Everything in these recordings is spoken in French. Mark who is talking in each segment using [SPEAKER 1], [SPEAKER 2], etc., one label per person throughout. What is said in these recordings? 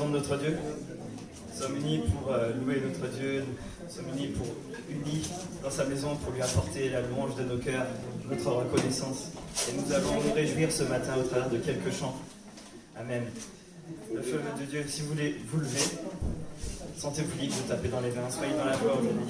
[SPEAKER 1] de notre Dieu. Nous sommes unis pour louer notre Dieu. Nous sommes unis dans sa maison pour lui apporter la louange de nos cœurs, notre reconnaissance. Et nous allons nous réjouir ce matin au travers de quelques chants. Amen. Le feu de Dieu, si vous voulez vous lever, sentez-vous libre de taper dans les mains. Soyez dans la joie aujourd'hui.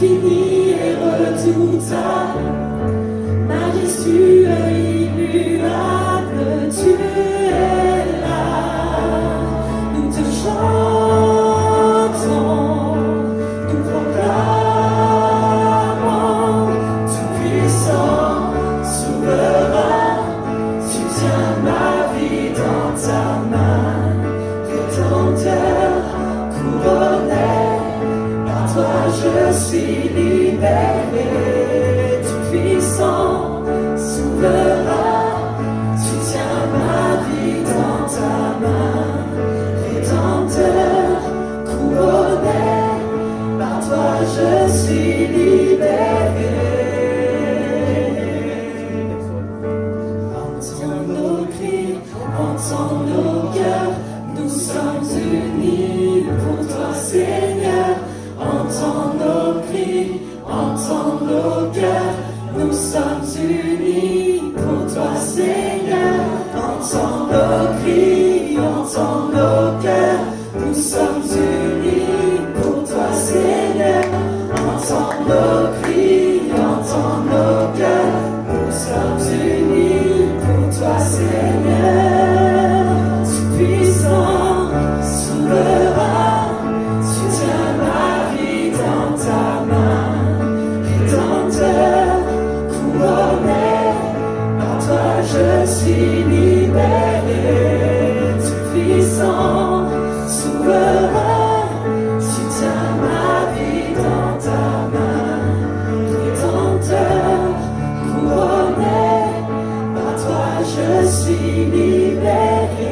[SPEAKER 2] infini et redoutable, majestueux, immuable. je suis libéré, tout-puissant, souverain, tu tiens ma vie dans ta main, rédempteur, couronné, par toi je suis libéré. Entends nos cris, entends nos cœurs, nous sommes unis pour toi Seigneur. Entends nos cris, entends nos cœurs, nous sommes unis pour toi Seigneur. Entends nos cris, entends nos cœurs, nous sommes unis pour toi Seigneur. Entends nos cris, entends nos cœurs, nous sommes unis pour toi Seigneur. Tout-puissant, souverain, tu tiens ma vie dans ta main, rédempteur, couronné, par toi je suis libéré. Tout-puissant, souverain, tu tiens ma vie dans ta main, rédempteur, couronné, par toi je suis libéré.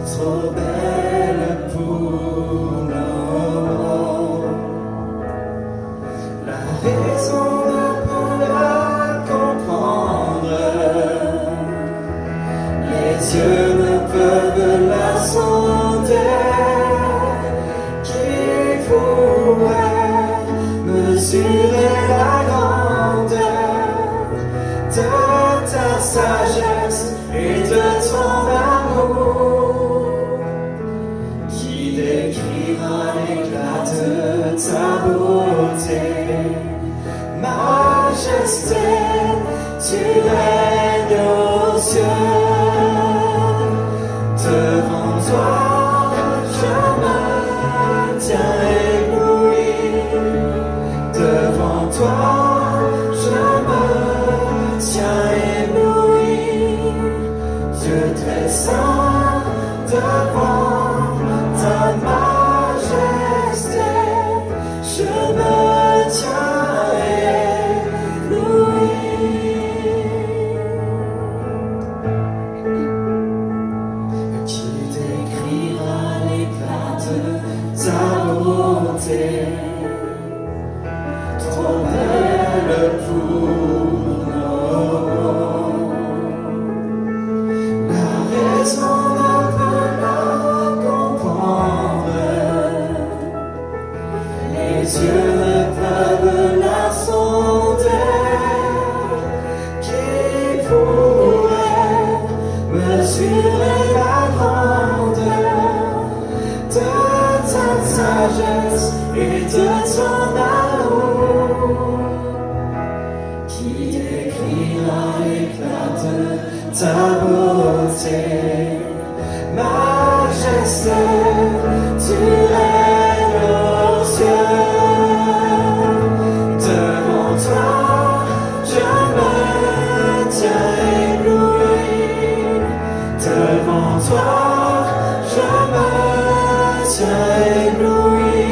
[SPEAKER 2] Trop belle pour nous, la raison ne peut la comprendre, les yeux ne peuvent la sonder. Qui pourrait mesurer la grandeur de ta sagesse et de ton amour? Décrira l'éclat de ta beauté, majesté, tu règnes aux cieux. Devant toi, je me tiens ébloui. Devant toi, je me tiens ébloui. Dieu très saint, devant ta majesté, je me tiens ébloui. Qui décrira l'éclat de ta beauté, trop belle pour nous? La raison ne peut la comprendre, les yeux ne peuvent la sonder. Qui pourrait mesurer la grandeur de ta sagesse et de ton amour? Qui décrira l'éclat de ta beauté, majesté, tu règnes aux cieux. Devant toi, je me tiens ébloui. Devant toi, je me tiens ébloui.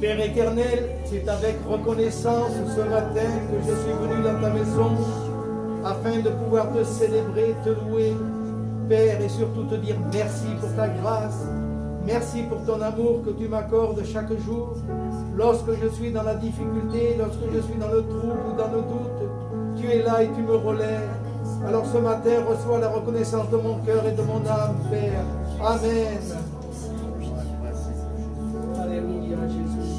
[SPEAKER 3] Père éternel, c'est avec reconnaissance ce matin que je suis venu dans ta maison afin de pouvoir te célébrer, te louer, Père, et surtout te dire merci pour ta grâce, merci pour ton amour que tu m'accordes chaque jour. Lorsque je suis dans la difficulté, lorsque je suis dans le trouble ou dans le doute, tu es là et tu me relèves. Alors ce matin, reçois la reconnaissance de mon cœur et de mon âme, Père. Amen. Alléluia, Jésus.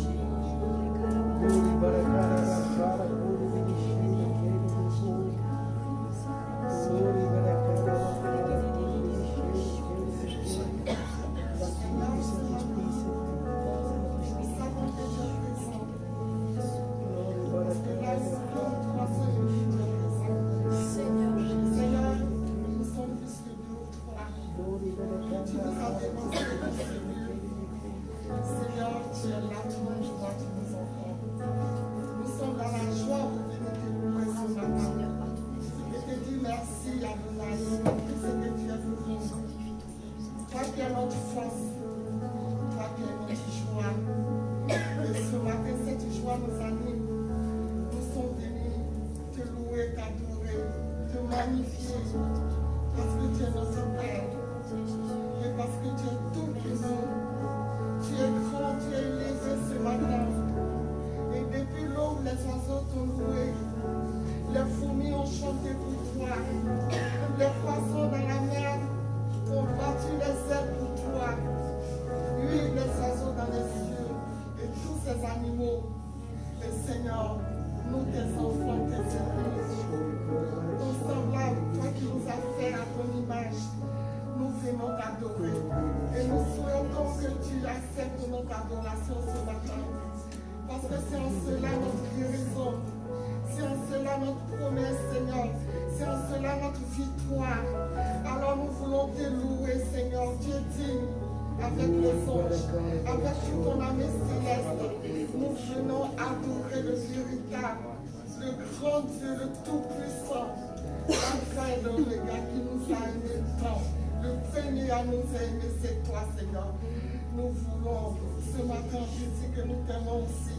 [SPEAKER 4] Nous voulons ce matin, Jésus, que nous t'aimons aussi.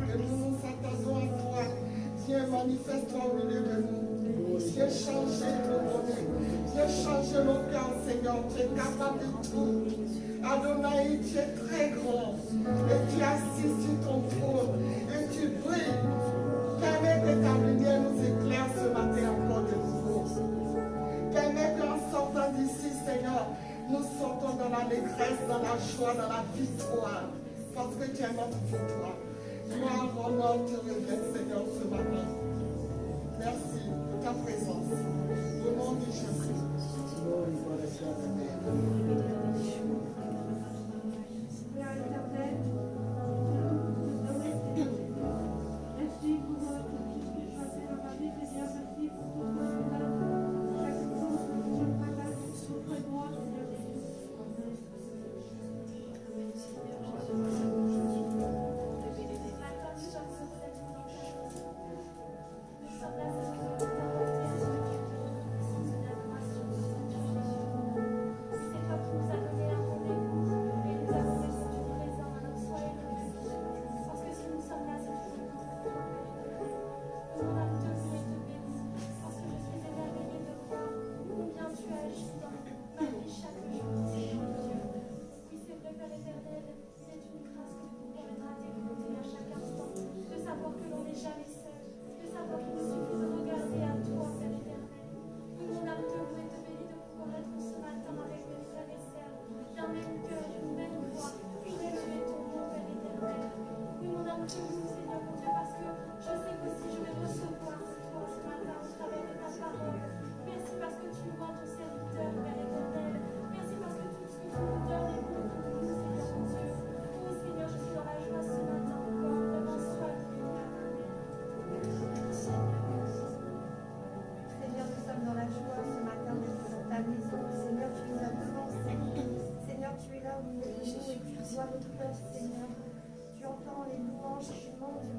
[SPEAKER 4] Que nous nous attendons à toi. Viens, manifeste-toi au milieu de nous. Viens changer nos données. Viens changer nos cœurs, Seigneur. Tu es capable de tout. Adonai, tu es très grand. Et tu es assis sur ton trône. Et tu brilles. Permets que ta lumière nous éclaire ce matin encore de nouveau. Permets qu'en sortant d'ici, Seigneur, nous sortons dans l'allégresse, dans la joie, dans la victoire, parce que tu es notre victoire. Gloire, honneur te revient, Seigneur, ce matin. Merci de ta présence. Au nom de Jésus.
[SPEAKER 5] Merci pour tout ce que tu fais passer dans ma vie, Seigneur. Merci pour tout ce que tu as chaque jour, je me partage auprès de moi, Seigneur.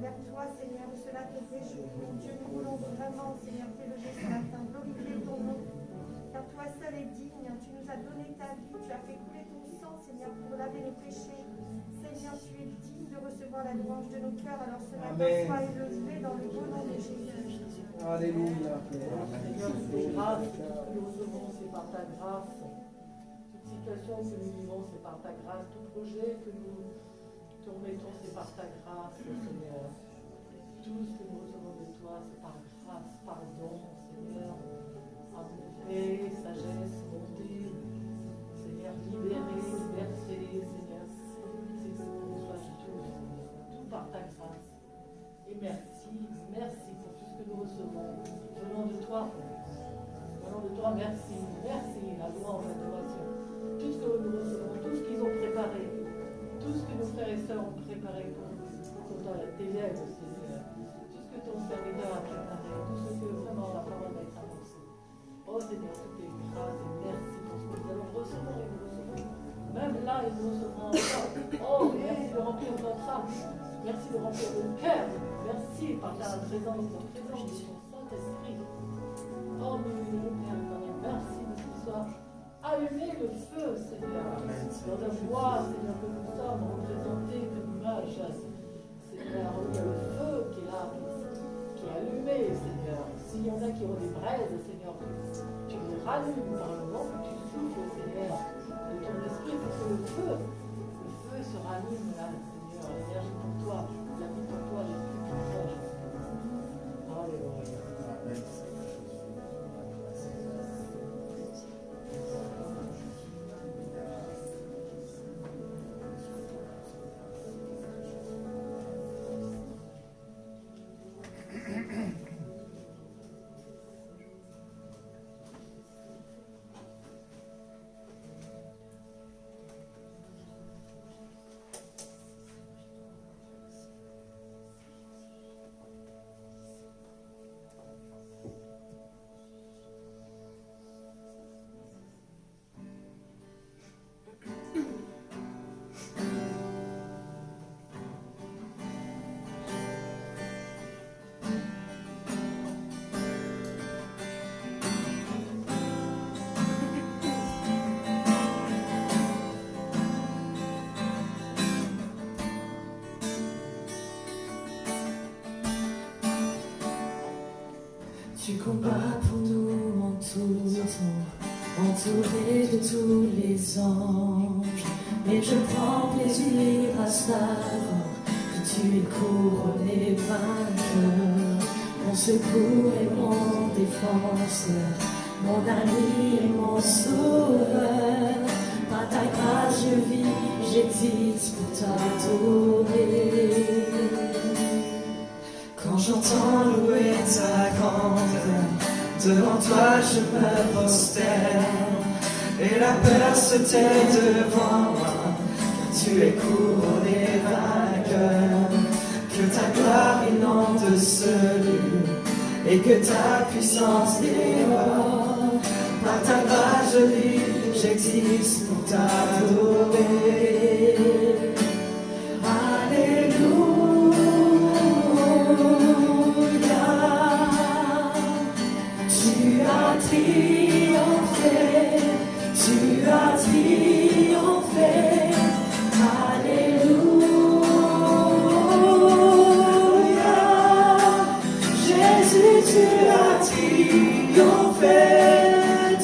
[SPEAKER 6] Vers toi, Seigneur, cela te réjouit, mon Dieu, nous voulons vraiment, Seigneur, t'élever ce matin, glorifier ton nom, car toi seul es digne, tu nous as donné ta vie, tu as fait couler ton sang, Seigneur, pour laver nos péchés. Seigneur, tu es digne, de recevoir la louange de nos cœurs. Alors ce matin,
[SPEAKER 3] Amen.
[SPEAKER 6] sois élevé dans le beau nom de Jésus.
[SPEAKER 3] Alléluia.
[SPEAKER 7] Seigneur, c'est grâce que nous recevons, c'est par ta grâce. Toute situation que nous vivons, c'est par ta grâce. Tout projet que nous te remettons, c'est par ta grâce, Seigneur. Tout ce que nous recevons de toi, c'est par grâce, pardon, Seigneur. Amour, paix, sagesse, bonté, Seigneur, libéré, liberté, Seigneur. C'est ce que nous reçois tout, Seigneur. Tout par ta grâce. Et merci, merci pour tout ce que nous recevons. Venant de toi, venant de toi, merci, merci, la louange, l'adoration. Tout ce que nous recevons, tout ce qu'ils ont préparé, tout ce que nos frères et sœurs ont préparé pour tes lèvres, Seigneur. Tout ce que ton serviteur a préparé, tout ce que vraiment la parole va être annoncée. Oh Seigneur, tout est grâce et merci pour ce que nous allons recevoir et nous recevons. Même là, et nous recevrons encore. Oh, merci de remplir notre âme. Merci de remplir notre cœur. Merci par ta présence de ton Saint-Esprit. Oh, nous Père éternel, merci de ce qu'il soit allumé le feu, Seigneur. Dans la joie, Seigneur, que nous sommes représentés comme image. Seigneur, il y a le feu qui est là, qui est allumé, Seigneur. S'il y en a qui ont des braises, Seigneur, tu les rallumes par le vent que tu souffles, Seigneur, de ton esprit pour que le feu se rallume là, Seigneur. L'énergie pour toi, la vie pour toi, l'esprit pour toi, Jésus. Alléluia.
[SPEAKER 2] Tu combats pour nous en tout temps, entouré de tous les anges. Et je prends plaisir à savoir que tu es couronné vainqueur. Mon secours et mon défenseur, mon ami et mon sauveur. Par ta grâce je vis, j'existe pour t'adorer. Quand j'entends louer ta grandeur, devant toi je me prosterne, et la peur se tait devant moi, car tu es couronné vainqueur. Que ta gloire inonde ce lieu, et que ta puissance dévore. Par ta grâce je vis, j'existe pour t'adorer. Alléluia. Tu as triomphé, tu as triomphé, alléluia. Jésus, tu as triomphé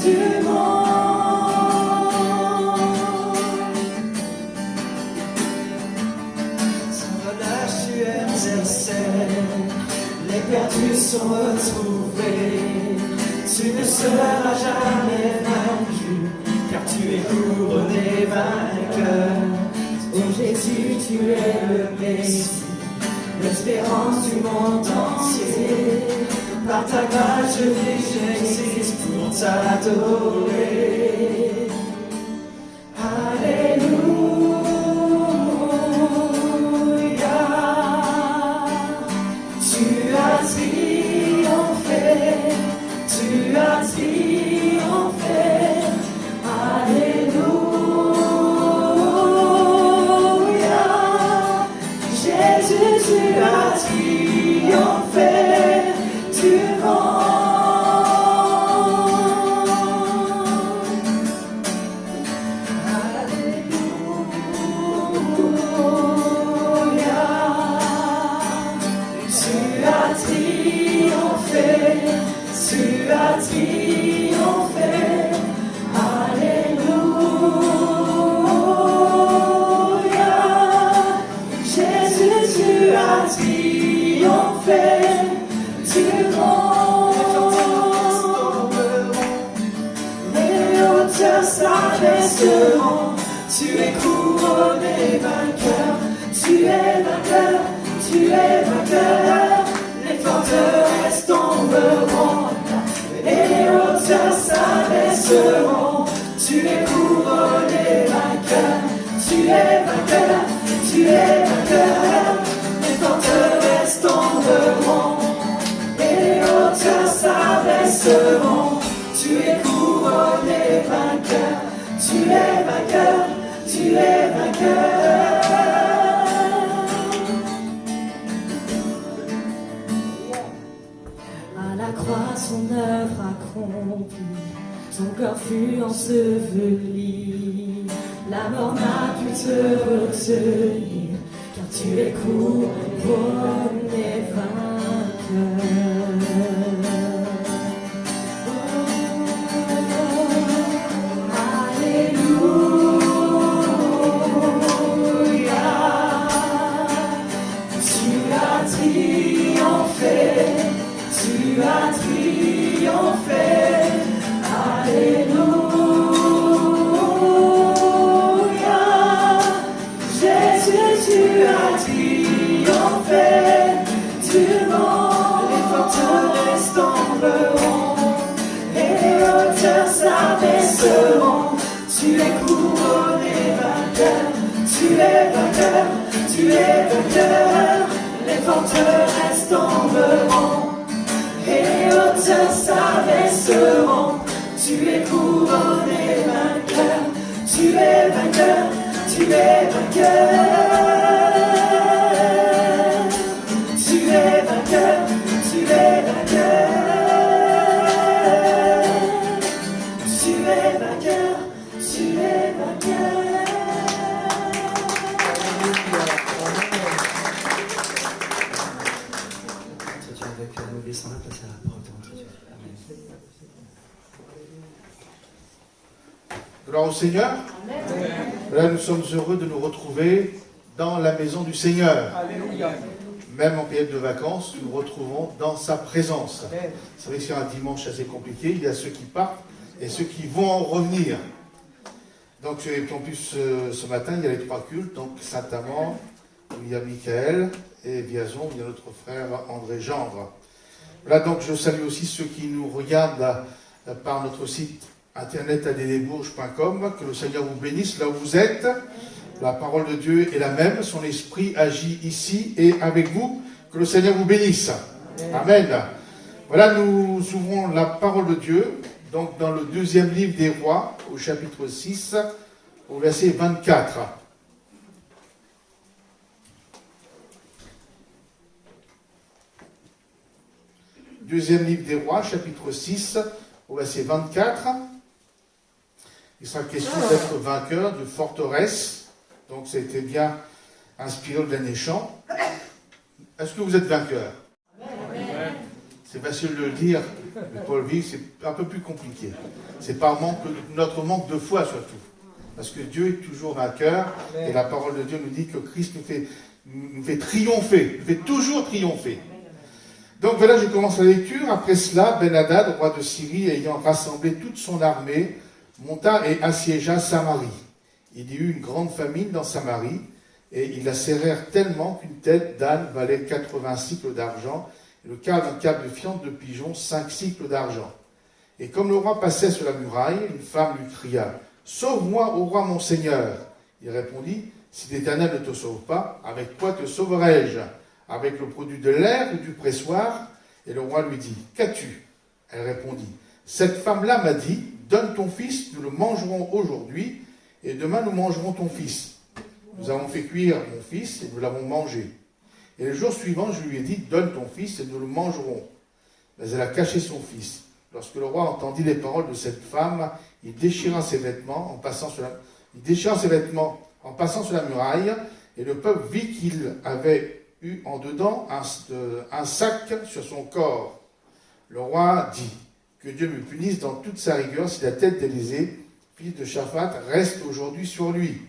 [SPEAKER 2] du monde. Sans relâche tu intercèdes, les perdus sont retrouvés. Tu ne seras jamais vaincu, car tu es couronné vainqueur. Oh Jésus, tu es le Messie, l'espérance du monde entier. Par ta grâce je vis, j'existe pour t'adorer. Alléluia. Tu as triomphé, tu as triomphé, alléluia. Jésus, tu as triomphé du monde. s'abaisseront. Tu es couronné vainqueur, tu es vainqueur, tu es vainqueur. Les forteresses tomberont et les hauteurs s'abaisseront. Tu es couronné vainqueur, tu es vainqueur, tu es vainqueur. Les forteresses tomberont et les hauteurs s'abaisseront. Tu es couronné vainqueur, tu es vainqueur, tu es vainqueur. À la croix, son œuvre accomplie, son corps fut enseveli. La mort n'a pu te retenir, car tu es couronné vainqueur. Tu as triomphé, alléluia. Jésus, tu as triomphé du monde. Les forteresses tomberont et les hauteurs s'abaisseront. Tu es couronné vainqueur, tu es vainqueur, tu es vainqueur. Les forteresses tomberont et les hauteurs s'abaisseront. Tu es couronné vainqueur, tu es vainqueur, tu es vainqueur. Tu es vainqueur, tu es vainqueur. Tu es vainqueur, tu es vainqueur.
[SPEAKER 1] Avec nous laissons la place à la parole de notre Dieu. Amen.
[SPEAKER 3] Gloire au Seigneur. Là, nous sommes heureux de nous retrouver dans la maison du Seigneur.
[SPEAKER 8] Alléluia.
[SPEAKER 3] Même en période de vacances, nous nous retrouvons dans sa présence. C'est vrai que c'est un dimanche assez compliqué. Il y a ceux qui partent et ceux qui vont en revenir. Donc, en plus, ce matin, il y a les trois cultes. Donc, Saint-Amand, où il y a Michael, et Viazon, il y a notre frère André Gendre. Voilà, donc je salue aussi ceux qui nous regardent par notre site internet addebourges.com. Que le Seigneur vous bénisse là où vous êtes. La parole de Dieu est la même, son esprit agit ici et avec vous. Que le Seigneur vous bénisse. Amen. Voilà, nous ouvrons la parole de Dieu, donc dans le deuxième livre des Rois, au chapitre 6, au verset 24. Deuxième livre des Rois, chapitre 6, au verset 24. Il sera question d'être vainqueur de forteresse. Donc, ça a été bien inspiré au dernier chant. Est-ce que vous êtes vainqueur? C'est facile de le dire, mais pour le vivre, c'est un peu plus compliqué. C'est par notre manque de foi, surtout. Parce que Dieu est toujours vainqueur, et la parole de Dieu nous dit que Christ nous fait triompher, nous fait toujours triompher. Donc voilà, je commence la lecture. Après cela, Ben-Hadad, roi de Syrie, ayant rassemblé toute son armée, monta et assiégea Samarie. Il y eut une grande famine dans Samarie, et ils la serrèrent tellement qu'une tête d'âne valait 80 cycles d'argent, et le quart d'un câble de fiente de pigeon 5 cycles d'argent. Et comme le roi passait sur la muraille, une femme lui cria « Sauve-moi, ô roi mon seigneur !» Il répondit « Si l'Éternel ne te sauve pas, avec quoi te sauverai-je ? Avec le produit de l'air ou du pressoir ?» Et le roi lui dit « Qu'as-tu » Elle répondit « Cette femme-là m'a dit « Donne ton fils, nous le mangerons aujourd'hui, et demain nous mangerons ton fils. » Nous avons fait cuire mon fils, et nous l'avons mangé. Et le jour suivant, je lui ai dit « Donne ton fils, et nous le mangerons. » Mais elle a caché son fils. Lorsque le roi entendit les paroles de cette femme, il déchira ses vêtements en passant sur la muraille, et le peuple vit qu'il avait eu en dedans un sac sur son corps. Le roi dit « Que Dieu me punisse dans toute sa rigueur si la tête d'Élisée, fils de Shaphat, reste aujourd'hui sur lui. »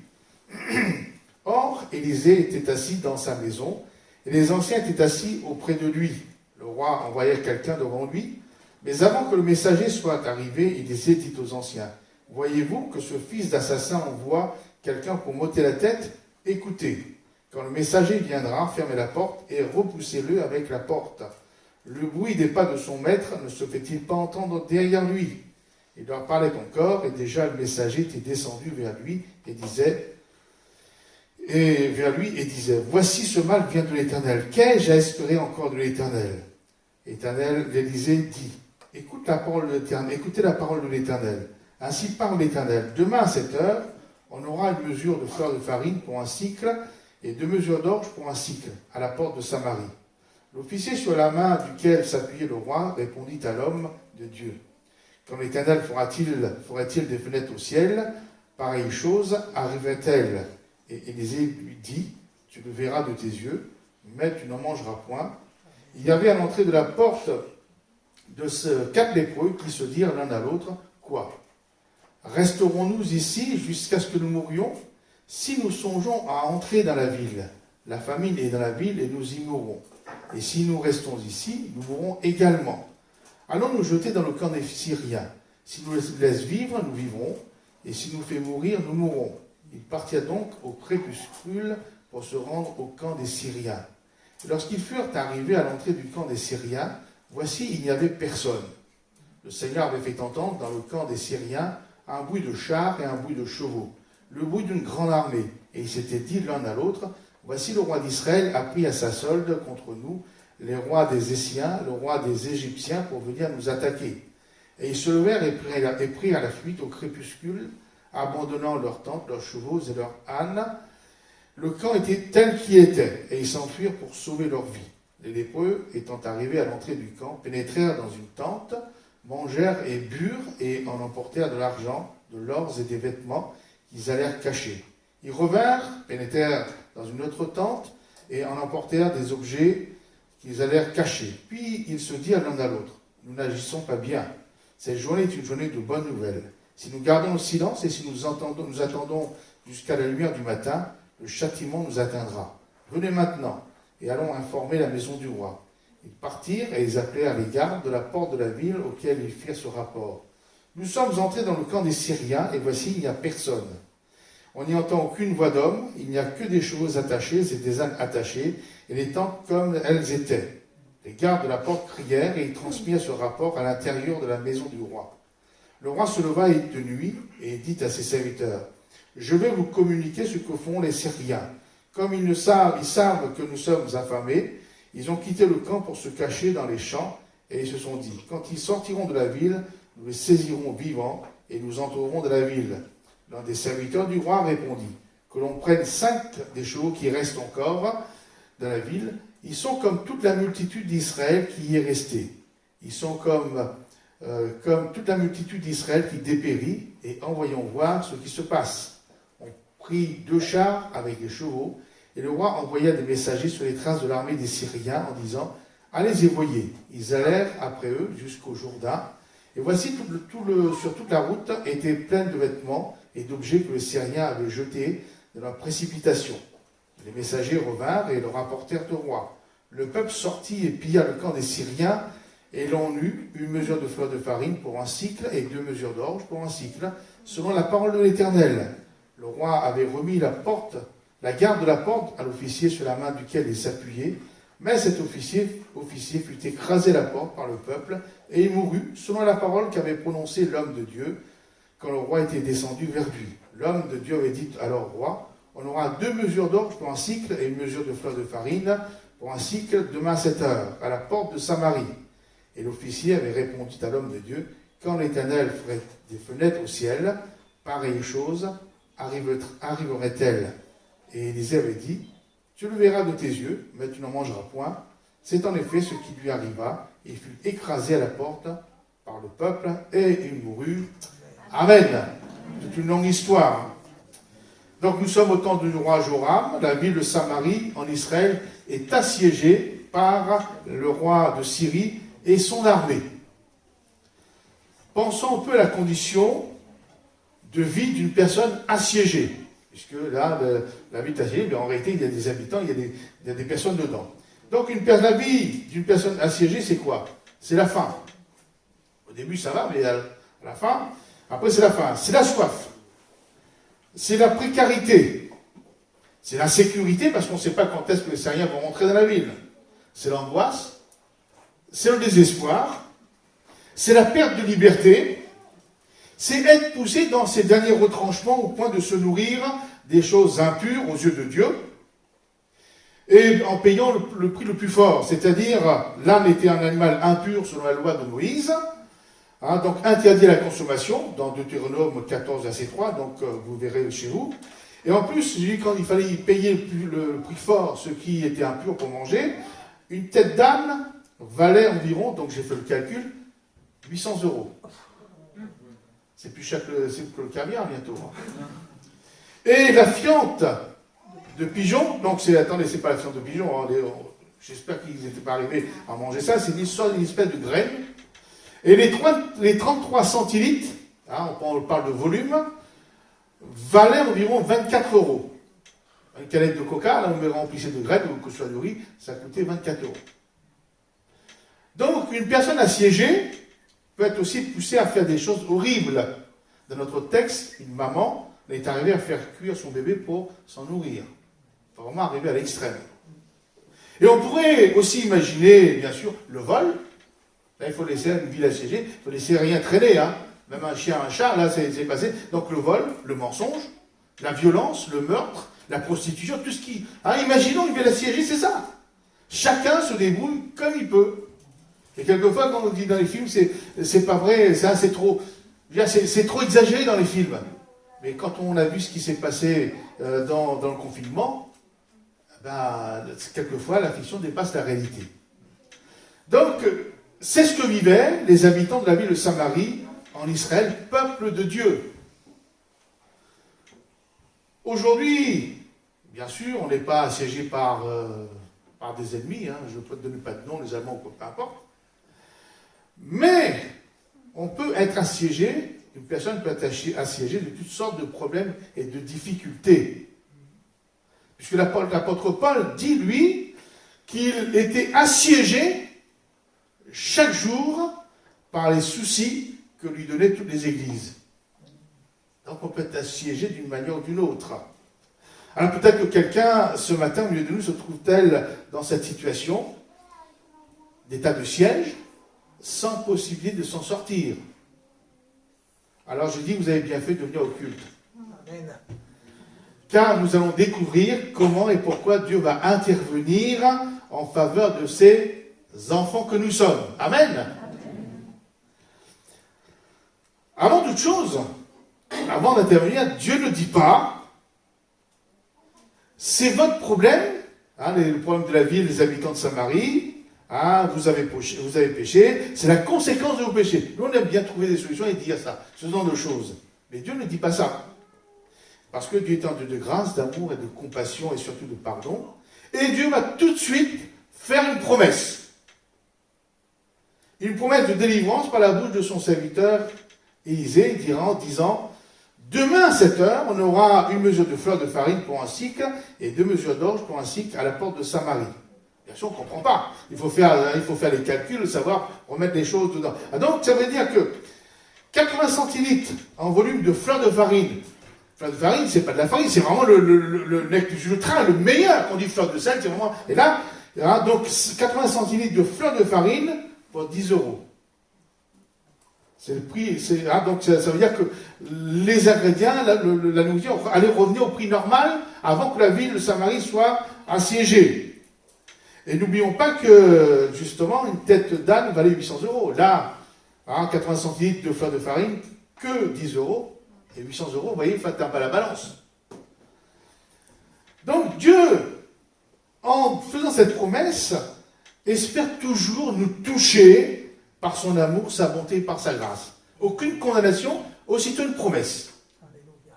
[SPEAKER 3] Or, Élisée était assis dans sa maison, et les anciens étaient assis auprès de lui. Le roi envoya quelqu'un devant lui, mais avant que le messager soit arrivé, Élisée dit aux anciens, «
[SPEAKER 8] Voyez-vous que ce fils d'assassin envoie quelqu'un pour m'ôter la tête? Écoutez, quand le messager viendra, fermez la porte et repoussez-le avec la porte. Le bruit des pas de son maître ne se fait-il pas entendre derrière lui? Il leur parlait encore, et déjà le messager était descendu vers lui et disait, voici ce mal vient de l'Éternel. Qu'ai-je à espérer encore de l'Éternel? L'Élisée dit, écoutez la parole de l'Éternel. Ainsi parle l'Éternel. Demain à cette heure, on aura une mesure de fleur de farine pour un cycle et 2 mesures d'orge pour un cycle à la porte de Samarie. L'officier sur la main duquel s'appuyait le roi répondit à l'homme de Dieu. Quand l'Éternel ferait-il des fenêtres au ciel? Pareille chose arriverait-elle? Et Élisée lui dit, tu le verras de tes yeux, mais tu n'en mangeras point. Il y avait à l'entrée de la porte de ce 4 lépreux qui se dirent l'un à l'autre, quoi? Resterons-nous ici jusqu'à ce que nous mourions? Si nous songeons à entrer dans la ville, la famine est dans la ville et nous y mourrons. Et si nous restons ici, nous mourrons également. Allons nous jeter dans le camp des Syriens. Si nous les laissons vivre, nous vivrons. Et si nous fait mourir, nous mourrons. Ils partirent donc au crépuscule pour se rendre au camp des Syriens. Et lorsqu'ils furent arrivés à l'entrée du camp des Syriens, voici, il n'y avait personne. Le Seigneur avait fait entendre dans le camp des Syriens un bruit de chars et un bruit de chevaux, le bruit d'une grande armée. Et ils s'étaient dit l'un à l'autre, voici le roi d'Israël a pris à sa solde contre nous les rois des Essiens, le roi des Égyptiens pour venir nous attaquer. Et ils se levèrent et prirent la fuite au crépuscule, abandonnant leurs tentes, leurs chevaux et leurs ânes. Le camp était tel qu'il était, et ils s'enfuirent pour sauver leur vie. Les lépreux, étant arrivés à l'entrée du camp, pénétrèrent dans une tente, mangèrent et burent, et en emportèrent de l'argent, de l'or et des vêtements qu'ils allèrent cacher. Ils revinrent, pénétrèrent dans une autre tente, et en emportèrent des objets qu'ils allèrent cacher. Puis ils se dirent l'un à l'autre, nous n'agissons pas bien. Cette journée est une journée de bonnes nouvelles. Si nous gardons le silence et si nous attendons jusqu'à la lumière du matin, le châtiment nous atteindra. Venez maintenant et allons informer la maison du roi. Ils partirent et ils appelèrent les gardes de la porte de la ville auxquels ils firent ce rapport. Nous sommes entrés dans le camp des Syriens et voici, il n'y a personne. On n'y entend aucune voix d'homme, il n'y a que des chevaux attachés et des ânes attachés, et les tentes comme elles étaient. Les gardes de la porte crièrent et ils transmirent ce rapport à l'intérieur de la maison du roi. Le roi se leva de nuit et dit à ses serviteurs, « Je vais vous communiquer ce que font les Syriens. Comme ils savent que nous sommes affamés, ils ont quitté le camp pour se cacher dans les champs et ils se sont dit, quand ils sortiront de la ville, nous les saisirons vivants et nous entrerons de la ville. » L'un des serviteurs du roi répondit, « Que l'on prenne 5 des chevaux qui restent encore dans la ville. Ils sont comme toute la multitude d'Israël qui y est restée. Ils sont comme toute la multitude d'Israël qui dépérit, et envoyons voir ce qui se passe. » On prit 2 chars avec des chevaux, et le roi envoya des messagers sur les traces de l'armée des Syriens en disant, « Allez et voyez. » Ils allèrent après eux jusqu'au Jourdain, et voici sur toute la route était pleine de vêtements et d'objets que les Syriens avaient jetés de leur précipitation. Les messagers revinrent et le rapportèrent au roi. Le peuple sortit et pilla le camp des Syriens, et l'on eut 1 mesure de fleur de farine pour un cycle et 2 mesures d'orge pour un cycle, selon la parole de l'Éternel. Le roi avait remis la garde de la porte à l'officier sur la main duquel il s'appuyait, mais cet officier fut écrasé à la porte par le peuple, et il mourut, selon la parole qu'avait prononcée l'homme de Dieu, quand le roi était descendu vers lui. L'homme de Dieu avait dit alors au roi, on aura 2 mesures d'orge pour un cycle et 1 mesure de fleur de farine pour un cycle demain à 7 heures, à la porte de Samarie. Et l'officier avait répondu à l'homme de Dieu, quand l'Éternel ferait des fenêtres au ciel, pareille chose arriverait-elle? Et Élisée avait dit, tu le verras de tes yeux, mais tu n'en mangeras point. C'est en effet ce qui lui arriva. Il fut écrasé à la porte par le peuple et il mourut. Amen. C'est une longue histoire. Donc nous sommes au temps du roi Joram. La ville de Samarie en Israël est assiégée par le roi de Syrie et son armée. Pensons un peu à la condition de vie d'une personne assiégée. Puisque là, la ville est assiégée, mais en réalité, il y a des habitants, il y a des personnes dedans. Donc la vie d'une personne assiégée, c'est quoi? C'est la faim. Au début, ça va, mais à la fin, Après, c'est la faim. C'est la soif. C'est la précarité. C'est l'insécurité parce qu'on ne sait pas quand est-ce que les Syriens vont rentrer dans la ville. C'est l'angoisse. C'est le désespoir. C'est la perte de liberté. C'est être poussé dans ces derniers retranchements au point de se nourrir des choses impures aux yeux de Dieu et en payant le prix le plus fort. C'est-à-dire, l'âne était un animal impur selon la loi de Moïse, hein, donc interdit à la consommation, dans Deutéronome 14, verset 3, donc vous verrez chez vous. Et en plus, quand il fallait payer le prix fort, ce qui était impur pour manger, une tête d'âne valait environ, donc j'ai fait le calcul, 800 €. C'est plus cher que le caviar bientôt. Et la fiente de pigeon, donc attendez, c'est pas la fiente de pigeon, hein, j'espère qu'ils n'étaient pas arrivés à manger ça, c'est une espèce de graine. Et les 33 centilitres, hein, on parle de volume, valaient environ 24 €. Une canette de coca, là, on me remplissait de graines ou que ce soit de riz, ça coûtait 24 €. Donc, une personne assiégée peut être aussi poussée à faire des choses horribles. Dans notre texte, une maman est arrivée à faire cuire son bébé pour s'en nourrir. Il faut vraiment arriver à l'extrême. Et on pourrait aussi imaginer, bien sûr, le vol. Là, il faut laisser une ville assiégée, il faut laisser rien traîner, hein. Même un chien, un chat, là, c'est passé. Donc le vol, le mensonge, la violence, le meurtre, la prostitution, tout ce qui... Hein, imaginons une ville assiégée, c'est ça. Chacun se débrouille comme il peut. Et quelquefois, quand on dit dans les films, c'est pas vrai, c'est trop... C'est trop exagéré dans les films. Mais quand on a vu ce qui s'est passé dans le confinement, ben, quelquefois, la fiction dépasse la réalité. Donc, c'est ce que vivaient les habitants de la ville de Samarie, en Israël, peuple de Dieu. Aujourd'hui, bien sûr, on n'est pas assiégé par des ennemis, hein, je ne peux te donner pas de nom, les Allemands ou peu importe. Mais on peut être assiégé, une personne peut être assiégée de toutes sortes de problèmes et de difficultés. Puisque l'apôtre Paul dit, lui, qu'il était assiégé chaque jour par les soucis que lui donnaient toutes les églises. Donc on peut être assiégé d'une manière ou d'une autre. Alors peut-être que quelqu'un, ce matin, au milieu de nous, se trouve-t-elle dans cette situation d'état de siège, sans possibilité de s'en sortir. Alors je dis, vous avez bien fait de venir au culte. Amen. Car nous allons découvrir comment et pourquoi Dieu va intervenir en faveur de ces enfants que nous sommes. Amen. Avant toute chose, avant d'intervenir, Dieu ne dit pas, c'est votre problème, hein, le problème de la ville, les habitants de Samarie, hein, vous avez péché, c'est la conséquence de vos péchés. Nous, on aime bien trouver des solutions et dire ça, ce genre de choses. Mais Dieu ne dit pas ça. Parce que Dieu est un Dieu de grâce, d'amour et de compassion et surtout de pardon. Et Dieu va tout de suite faire une promesse. Une promesse de délivrance par la bouche de son serviteur Élisée, disant, demain à 7 heures, on aura une mesure de fleur de farine pour un cycle et 2 mesures d'orge pour un cycle à la porte de Samarie. Bien sûr, on ne comprend pas. Il faut faire les calculs, savoir remettre les choses dedans. Ah, donc, ça veut dire que 80 centilitres en volume de fleur de farine. Fleur de farine, c'est pas de la farine, c'est vraiment le train, le meilleur. Quand on dit fleur de sel, c'est vraiment... Et là, donc 80 centilitres de fleur de farine pour 10 €. C'est le prix, donc ça veut dire que les ingrédients, la nourriture, allaient revenir au prix normal avant que la ville de Samarie soit assiégée. Et n'oublions pas que, justement, une tête d'âne valait 800 €. Là, 80 centilitres de fleur de farine, que 10 € et 800 €, vous voyez, faites un peu la balance. Donc Dieu, en faisant cette promesse, espère toujours nous toucher par son amour, sa bonté, par sa grâce. Aucune condamnation, aussitôt une promesse.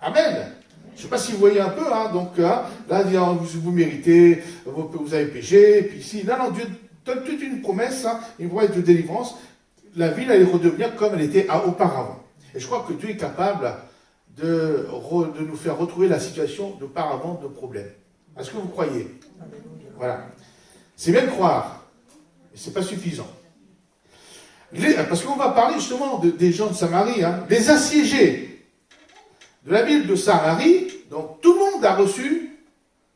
[SPEAKER 8] Amen. Je ne sais pas si vous voyez un peu, donc là, vous méritez, vous avez péché, et puis ici, non, Dieu donne toute une promesse, une promesse de délivrance. La ville allait redevenir comme elle était auparavant. Et je crois que Dieu est capable de nous faire retrouver la situation d'auparavant de problème. Est-ce que vous croyez? Voilà. C'est bien de croire, mais ce n'est pas suffisant. Parce qu'on va parler justement des gens de Samarie, hein, les assiégés de la ville de Samarie. Donc tout le monde a reçu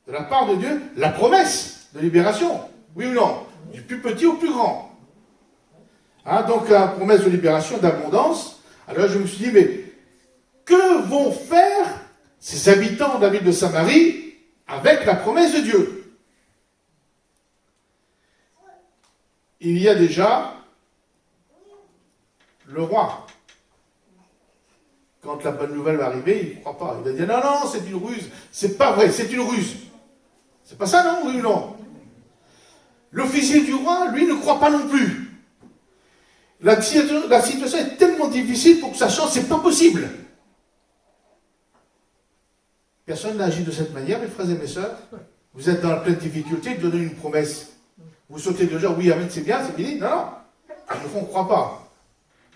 [SPEAKER 8] de la part de Dieu la promesse de libération. Oui ou non? Du plus petit au plus grand. Hein, donc la promesse de libération, d'abondance. Alors je me suis dit, mais que vont faire ces habitants de la ville de Samarie avec la promesse de Dieu? Il y a déjà le roi. Quand la bonne nouvelle va arriver, il ne croit pas. Il va dire, non, non, c'est une ruse. C'est pas vrai, c'est une ruse. C'est pas ça, non? Oui ou non? L'officier du roi, lui, ne croit pas non plus. La situation est tellement difficile pour que ça change, c'est pas possible. Personne n'a agi de cette manière, mes frères et mes sœurs. Vous êtes dans la pleine difficulté de donner une promesse. Vous sautez déjà, oui, amen, c'est bien, c'est fini. Non, non. Au fond, on ne croit pas.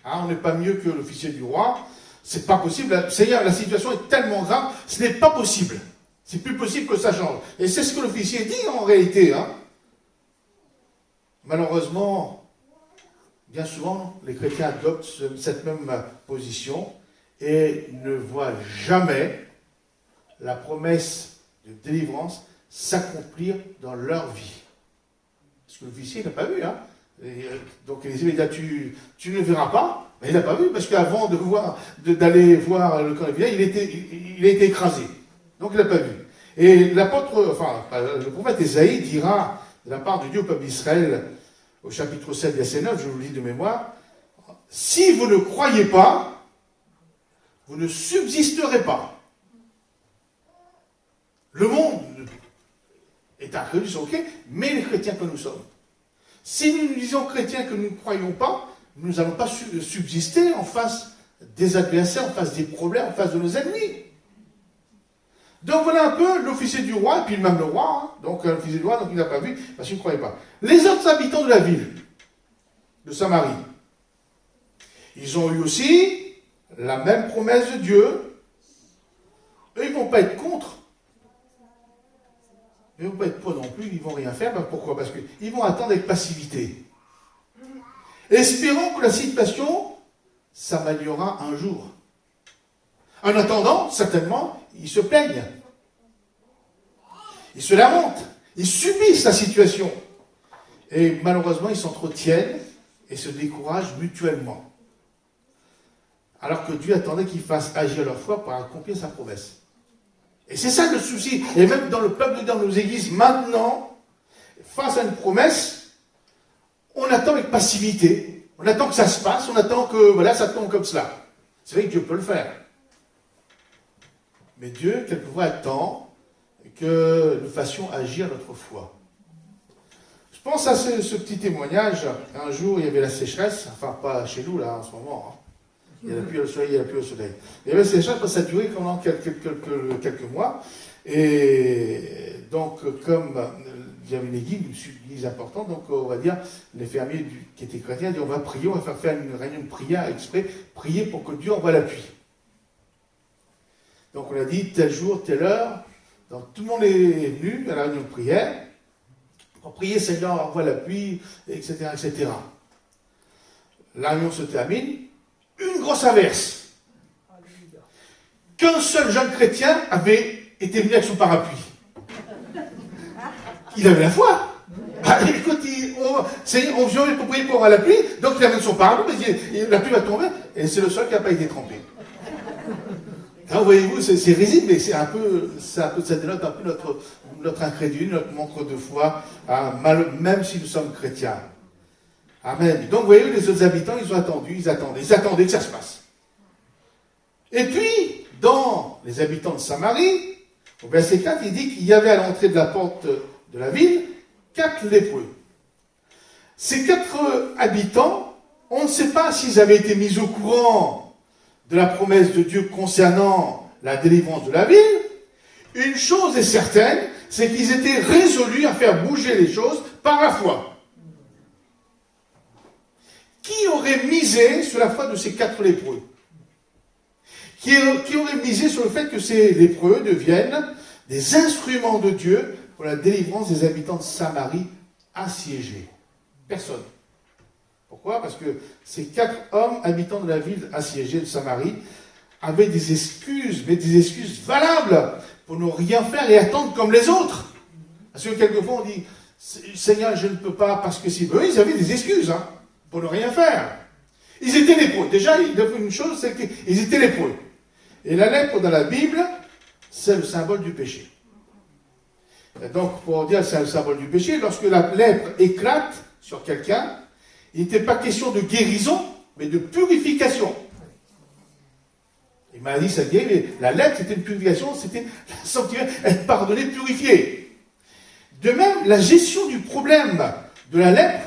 [SPEAKER 8] Hein, on n'est pas mieux que l'officier du roi. C'est pas possible. Seigneur, la situation est tellement grave, ce n'est pas possible. C'est plus possible que ça change. Et c'est ce que l'officier dit en réalité. Hein. Malheureusement, bien souvent, les chrétiens adoptent cette même position et ne voient jamais la promesse de délivrance s'accomplir dans leur vie. Parce que l'officier n'a pas vu. Hein. Donc il dit, tu ne verras pas. Mais il n'a pas vu, parce qu'avant d'aller voir le camp de Villers, il a été écrasé. Donc il n'a pas vu. Et le prophète Ésaïe dira, de la part de Dieu au peuple d'Israël, au chapitre 7, verset 9, je vous le lis de mémoire, si vous ne croyez pas, vous ne subsisterez pas. Le monde est incrédule, c'est ok, mais les chrétiens que nous sommes. Si nous disons chrétiens que nous ne croyons pas, nous n'allons pas subsister en face des adversaires, en face des problèmes, en face de nos ennemis. Donc voilà un peu l'officier du roi, et puis même le roi, hein, donc l'officier du roi, donc il n'a pas vu, parce qu'il ne croyait pas. Les autres habitants de la ville, de Samarie, ils ont eu aussi la même promesse de Dieu. Eux, ils ne vont pas être contre. Ils ne vont pas être pour non plus, ils ne vont rien faire. Pourquoi? Parce qu'ils vont attendre avec passivité. Espérons que la situation s'améliorera un jour. En attendant, certainement, ils se plaignent. Ils se lamentent. Ils subissent la situation. Et malheureusement, ils s'entretiennent et se découragent mutuellement. Alors que Dieu attendait qu'ils fassent agir leur foi pour accomplir sa promesse. Et c'est ça le souci. Et même dans le peuple, dans nos églises, maintenant, face à une promesse, on attend avec passivité. On attend que ça se passe. On attend que, voilà, ça tombe comme cela. C'est vrai que Dieu peut le faire. Mais Dieu, quelquefois, attend que nous fassions agir notre foi. Je pense à ce petit témoignage. Un jour, il y avait la sécheresse. Enfin, pas chez nous, là, en ce moment. Hein. Il n'y a plus au soleil, il n'y a plus au soleil. Il y avait la sécheresse, ça a duré pendant quelques mois. Et donc, comme il y avait une église importante, donc on va dire, les fermiers qui étaient chrétiens disent, on va prier, on va faire une réunion de prière exprès, prier pour que Dieu envoie la pluie. Donc on a dit, tel jour, telle heure, donc tout le monde est venu à la réunion de prière, pour prier, Seigneur, envoie la pluie, etc., etc. La réunion se termine, une grosse averse. Qu'un seul jeune chrétien avait été venu avec son parapluie. Il avait la foi. Ah, écoute, on vient pour prier pour avoir la pluie, donc il amène son parapluie, mais la pluie va tomber, et c'est le seul qui n'a pas été trempé. Alors, voyez-vous, c'est risible, mais ça dénote un peu notre incrédulité, notre manque de foi, hein, même si nous sommes chrétiens. Amen. Donc, vous voyez, les autres habitants, ils ont attendu, ils attendaient que ça se passe. Et puis, dans les habitants de Samarie, au verset 4, il dit qu'il y avait à l'entrée de la porte de la ville 4 lépreux. Ces 4 habitants, on ne sait pas s'ils avaient été mis au courant de la promesse de Dieu concernant la délivrance de la ville. Une chose est certaine, c'est qu'ils étaient résolus à faire bouger les choses par la foi. Qui aurait misé sur la foi de ces 4 lépreux? Qui aurait misé sur le fait que ces lépreux deviennent des instruments de Dieu pour la délivrance des habitants de Samarie assiégés? Personne. Pourquoi? Parce que ces 4 hommes habitants de la ville assiégée de Samarie avaient des excuses, mais des excuses valables pour ne rien faire et attendre comme les autres. Parce que quelquefois on dit, Seigneur, je ne peux pas parce que si... Eux, ils avaient des excuses pour ne rien faire. Ils étaient lépreux. Déjà, une chose, c'est qu'ils étaient lépreux. Et la lèpre dans la Bible, c'est le symbole du péché. Et donc, pour dire c'est le symbole du péché, lorsque la lèpre éclate sur quelqu'un, il n'était pas question de guérison, mais de purification. Il m'a dit, ça guérit, mais la lèpre, c'était une purification, c'était sentir être pardonné, purifié. De même, la gestion du problème de la lèpre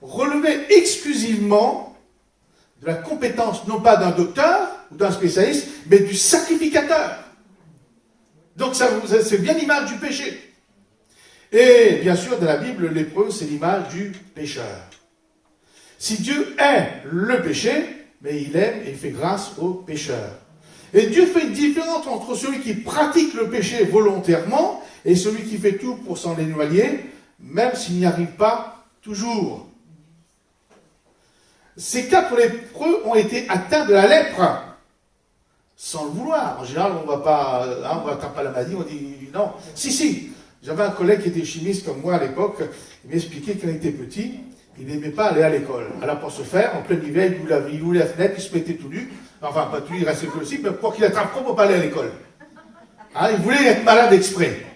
[SPEAKER 8] relevait exclusivement de la compétence, non pas d'un docteur ou d'un spécialiste, mais du sacrificateur. Donc, c'est bien l'image du péché. Et bien sûr, dans la Bible, lépreux, c'est l'image du pécheur. Si Dieu est le péché, mais il aime et il fait grâce aux pécheurs. Et Dieu fait une différence entre celui qui pratique le péché volontairement et celui qui fait tout pour s'en éloigner, même s'il n'y arrive pas toujours. Ces 4 lépreux ont été atteints de la lèpre, sans le vouloir. En général, on ne va pas attraper la maladie, on dit non. Si. J'avais un collègue qui était chimiste comme moi à l'époque, il m'expliquait qu'il était petit, il n'aimait pas aller à l'école. Alors pour se faire, en plein hiver, il ouvrait la fenêtre, il se mettait tout nu. Enfin, pas tout nu, il restait que le cible, mais pour qu'il attrape trop pour pas aller à l'école. Il voulait être malade exprès.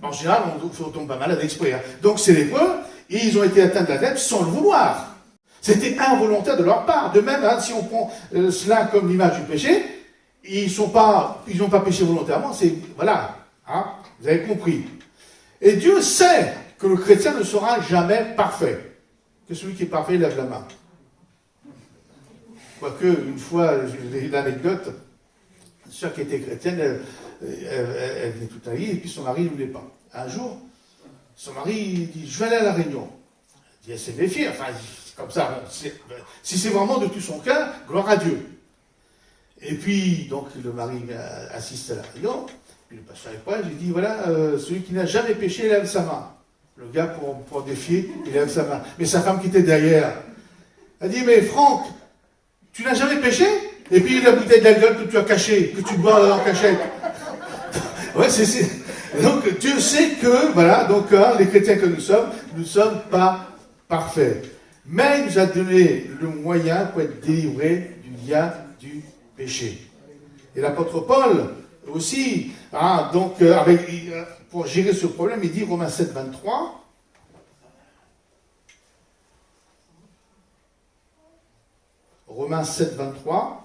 [SPEAKER 8] En général, on ne tombe pas malade exprès. Donc ces lépreux, ils ont été atteints de la lèpre sans le vouloir. C'était involontaire de leur part. De même, si on prend cela comme l'image du péché, ils n'ont pas péché volontairement. Voilà, vous avez compris. Et Dieu sait que le chrétien ne sera jamais parfait. Que celui qui est parfait lève la main. Quoique, une fois, j'ai une anecdote, une soeur qui était chrétienne, elle venait toute la vie, et puis son mari ne voulait pas. Un jour, son mari dit, je vais aller à la Réunion. Elle dit, elle s'est méfiée, enfin, c'est comme ça. Si c'est vraiment de tout son cœur, gloire à Dieu. Et puis, donc, le mari assiste à la Réunion, puis le pasteur est prêt, je lui dis, voilà, celui qui n'a jamais péché, lève sa main. Le gars, pour défier, il lève sa main. Mais sa femme qui était derrière, elle dit, mais Franck, tu n'as jamais péché? Et puis la bouteille d'alcool que tu as cachée, que tu bois en cachette. Ouais, donc Dieu sait que, voilà, donc les chrétiens que nous ne sommes pas parfaits. Mais il nous a donné le moyen pour être délivrés du lien du péché. Et l'apôtre Paul aussi, pour gérer ce problème, il dit Romains 7, 23. Romains 7, 23.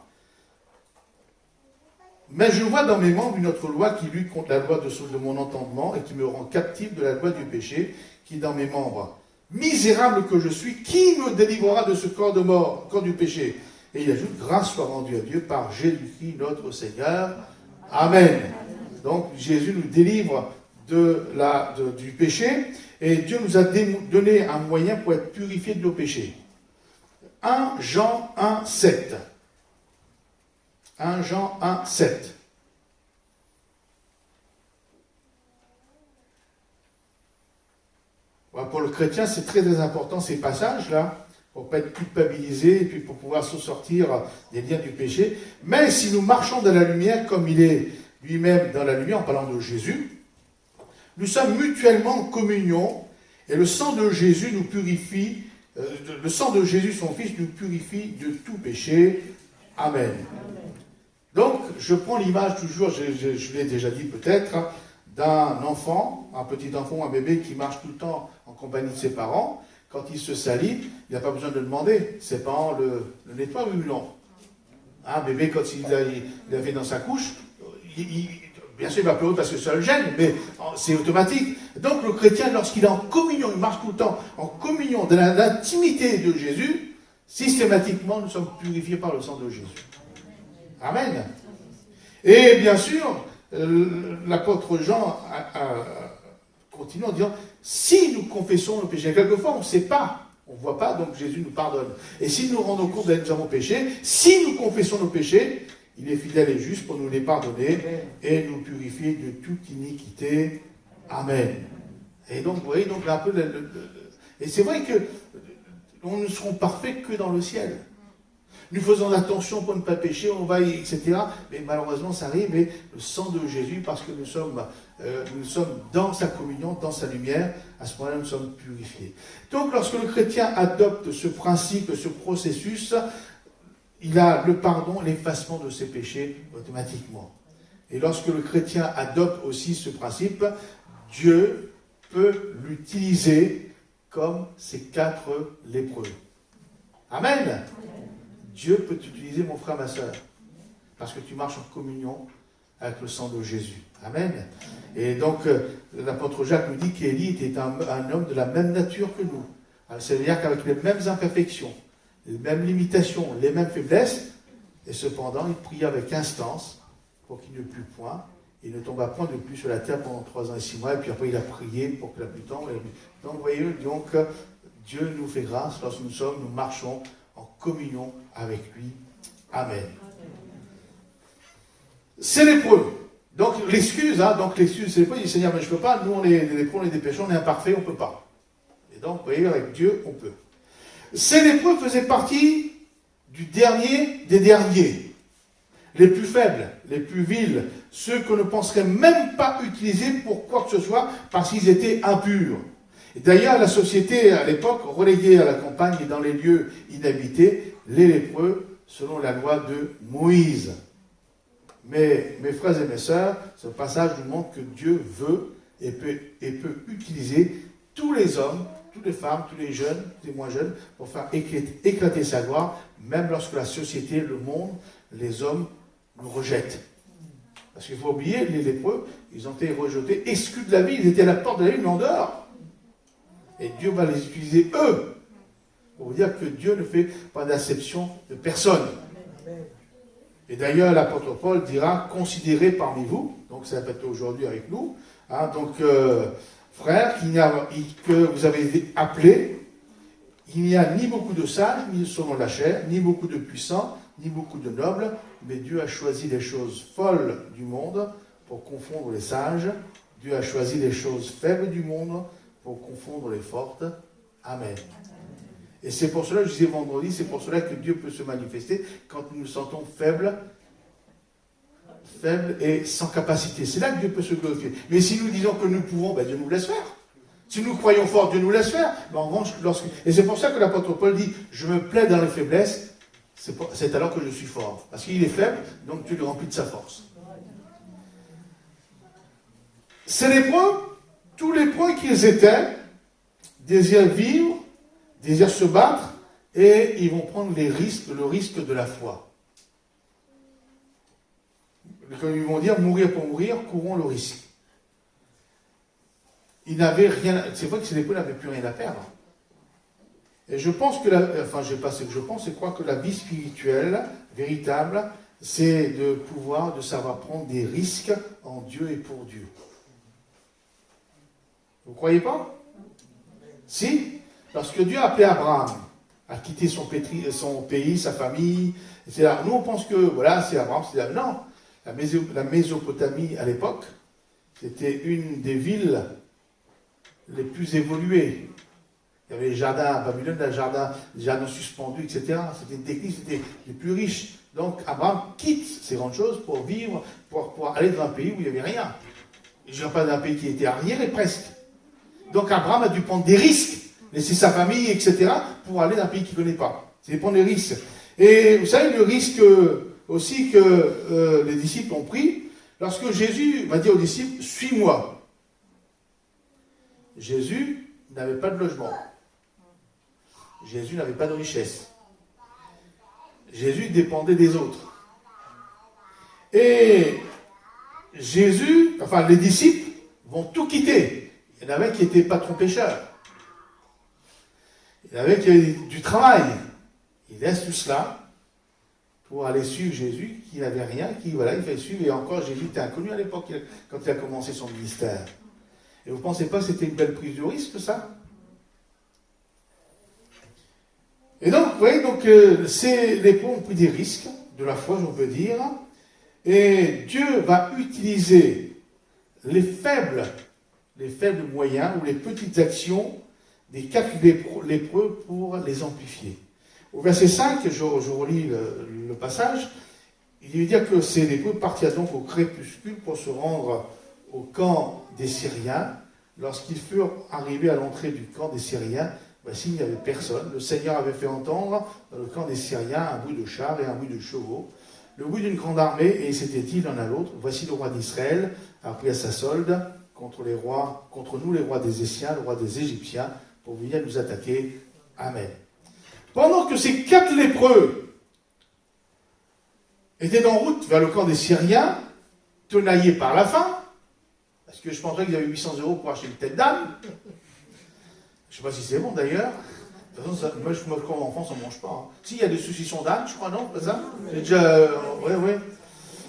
[SPEAKER 8] Mais je vois dans mes membres une autre loi qui lutte contre la loi de mon entendement et qui me rend captif de la loi du péché qui est dans mes membres. Misérable que je suis, qui me délivrera de ce corps de mort, corps du péché? Et il ajoute, grâce soit rendue à Dieu par Jésus-Christ notre Seigneur. Amen. Donc Jésus nous délivre du péché et Dieu nous a donné un moyen pour être purifiés de nos péchés. 1 Jean 1, 7. 1 Jean 1, 7. Voilà, pour le chrétien, c'est très très important ces passages-là, pour ne pas être culpabilisé et puis pour pouvoir se sortir des liens du péché. Mais si nous marchons dans la lumière comme il est lui-même dans la lumière, en parlant de Jésus, nous sommes mutuellement en communion et le sang de Jésus nous purifie. Le sang de Jésus, son Fils, nous purifie de tout péché. Amen. Donc, je prends l'image toujours, je l'ai déjà dit peut-être, d'un enfant, un petit enfant, un bébé qui marche tout le temps en compagnie de ses parents. Quand il se salit, il n'a pas besoin de le demander. Ses parents le nettoient, oui ou non? Un bébé, quand il a fait dans sa couche, bien sûr, il va pleurer parce que ça le gêne, mais c'est automatique. Donc, le chrétien, lorsqu'il est en communion, il marche tout le temps en communion, dans l'intimité de Jésus, systématiquement, nous sommes purifiés par le sang de Jésus. Amen. Et bien sûr, l'apôtre Jean continue en disant, si nous confessons nos péchés, quelquefois on ne sait pas, on ne voit pas, donc Jésus nous pardonne. Et si nous rendons compte que nous avons péché, si nous confessons nos péchés, il est fidèle et juste pour nous les pardonner et nous purifier de toute iniquité. Amen. Et donc, vous voyez, donc un peu et c'est vrai que nous ne serons parfaits que dans le ciel. Nous faisons attention pour ne pas pécher, on va, etc. Mais malheureusement, ça arrive, et le sang de Jésus, parce que nous sommes dans sa communion, dans sa lumière, à ce moment-là, nous sommes purifiés. Donc, lorsque le chrétien adopte ce principe, ce processus, il a le pardon, l'effacement de ses péchés automatiquement. Et lorsque le chrétien adopte aussi ce principe, Dieu peut l'utiliser comme ces 4 lépreux. Amen. Dieu peut t'utiliser, mon frère, ma soeur, parce que tu marches en communion avec le sang de Jésus. Amen. Et donc, l'apôtre Jacques nous dit qu'Élie était un homme de la même nature que nous. C'est-à-dire qu'avec les mêmes imperfections, les mêmes limitations, les mêmes faiblesses, et cependant, il pria avec instance pour qu'il ne plût point. Il ne tomba point de pluie sur la terre pendant 3 ans et 6 mois, et puis après, il a prié pour que la pluie tombe. Donc, vous voyez, donc, Dieu nous fait grâce lorsque nous marchons en communion avec lui. Amen. C'est lépreux. Donc l'excuse, c'est lépreux, il dit Seigneur, mais je ne peux pas, nous on est des lépreux, on est des pécheurs, on est imparfaits, on ne peut pas. Et donc, vous voyez, avec Dieu, on peut. Ces lépreux faisaient partie du dernier des derniers. Les plus faibles, les plus vils, ceux qu'on ne penserait même pas utiliser pour quoi que ce soit, parce qu'ils étaient impurs. Et d'ailleurs, la société, à l'époque, reléguée à la campagne et dans les lieux inhabités, les lépreux, selon la loi de Moïse. Mais, mes frères et mes sœurs, ce passage nous montre que Dieu veut et peut utiliser tous les hommes, toutes les femmes, tous les jeunes, tous les moins jeunes, pour faire éclater sa gloire, même lorsque la société, le monde, les hommes nous rejettent. Parce qu'il faut oublier, les lépreux, ils ont été rejetés, exclus de la vie, ils étaient à la porte de la vie, mais en dehors. Et Dieu va les utiliser, eux, pour vous dire que Dieu ne fait pas d'acception de personne. Et d'ailleurs, l'apôtre Paul dira, considérez parmi vous, donc ça va être aujourd'hui avec nous, frères, que vous avez appelés, il n'y a ni beaucoup de sages, ni selon la chair, ni beaucoup de puissants, ni beaucoup de nobles, mais Dieu a choisi les choses folles du monde pour confondre les sages. Dieu a choisi les choses faibles du monde pour confondre les fortes. Amen. Et c'est pour cela, je disais vendredi, c'est pour cela que Dieu peut se manifester quand nous nous sentons faibles et sans capacité. C'est là que Dieu peut se glorifier. Mais si nous disons que nous pouvons, Dieu nous laisse faire. Si nous croyons fort, Dieu nous laisse faire. Mais en revanche, et c'est pour ça que l'apôtre Paul dit, je me plais dans les faiblesses, c'est alors que je suis fort. Parce qu'il est faible, donc Dieu le remplit de sa force. Ces lépreux, tous lépreux qu'ils étaient, désirent vivre, désirent se battre, et ils vont prendre le risque de la foi. Ils vont dire, mourir pour mourir, courons le risque. Ils n'avaient rien, c'est vrai que ces lépreux n'avaient plus rien à perdre. Et je pense que, je crois que la vie spirituelle, véritable, c'est de savoir prendre des risques en Dieu et pour Dieu. Vous ne croyez pas? Si, lorsque Dieu a appelé Abraham à quitter son pays, sa famille, etc. Nous on pense que c'est Abraham, non. La Mésopotamie à l'époque, c'était une des villes les plus évoluées. Il y avait les jardins à Babylone, les jardins suspendus, etc. C'était une technique, c'était les plus riches. Donc Abraham quitte ces grandes choses pour vivre, pour aller dans un pays où il n'y avait rien. Je ne dirais pas d'un pays qui était arriéré presque. Donc Abraham a dû prendre des risques, laisser sa famille, etc., pour aller dans un pays qu'il ne connaît pas. C'est prendre des risques. Et vous savez, le risque aussi que les disciples ont pris, lorsque Jésus va dire aux disciples, suis-moi. Jésus n'avait pas de logement. Jésus n'avait pas de richesse. Jésus dépendait des autres. Et les disciples vont tout quitter. Il y en avait qui n'étaient pas trop pécheurs. Il y en avait qui avaient du travail. Ils laissent tout cela pour aller suivre Jésus, qui n'avait rien, il fallait suivre. Et encore, Jésus était inconnu à l'époque, quand il a commencé son ministère. Et vous ne pensez pas que c'était une belle prise de risque, ça? Et donc, vous voyez, ces lépreux ont pris des risques, de la foi, on peut dire, et Dieu va utiliser les faibles moyens ou les petites actions des 4 lépreux pour les amplifier. Au verset 5, je relis le passage, il veut dire que ces lépreux partirent donc au crépuscule pour se rendre au camp des Syriens. Lorsqu'ils furent arrivés à l'entrée du camp des Syriens, voici, il n'y avait personne. Le Seigneur avait fait entendre dans le camp des Syriens un bruit de chars et un bruit de chevaux, le bruit d'une grande armée, et ils s'étaient dit l'un à l'autre, voici le roi d'Israël a pris à sa solde contre nous les rois des Essiens, le roi des Égyptiens, pour venir nous attaquer. Amen. Pendant que ces 4 lépreux étaient en route vers le camp des Syriens, tenaillés par la faim, parce que je penserais qu'ils avaient 800 € pour acheter une tête d'âne. Je ne sais pas si c'est bon d'ailleurs. De toute façon, moi, comme enfant, ça ne mange pas. Hein. Si, il y a des saucissons d'âne, je crois, non? Pas ça? J'ai déjà. Oui.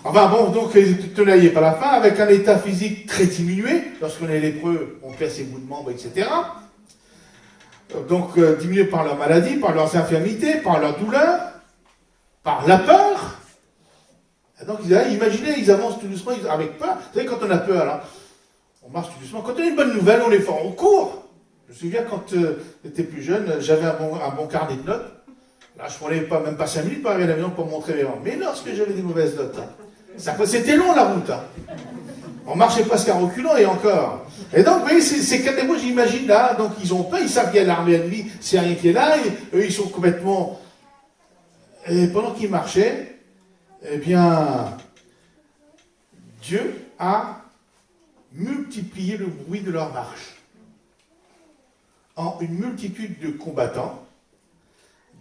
[SPEAKER 8] Enfin bon, donc, ils étaient tenaillés par la faim, avec un état physique très diminué. Lorsqu'on est lépreux, on perd ses bouts de membres, etc. Donc, diminués par leur maladie, par leurs infirmités, par leur douleur, par la peur. Et donc, imaginez, ils avancent tout doucement avec peur. Vous savez, quand on a peur, là, on marche tout doucement. Quand on a une bonne nouvelle, on est fort, on court. Je me souviens, quand j'étais plus jeune, j'avais un bon carnet de notes. Là, je ne prenais même pas 5 minutes pour arriver à la maison pour montrer mes rangs. Mais lorsque j'avais des mauvaises notes, c'était long la route. Hein. On marchait presque à reculons et encore. Et donc, vous voyez, ces 4 lépreux, j'imagine, là, donc ils ont peur, ils savent qu'il y a l'armée ennemie, c'est rien qui est là, et eux, ils sont complètement... Et pendant qu'ils marchaient, eh bien, Dieu a multiplié le bruit de leur marche en une multitude de combattants,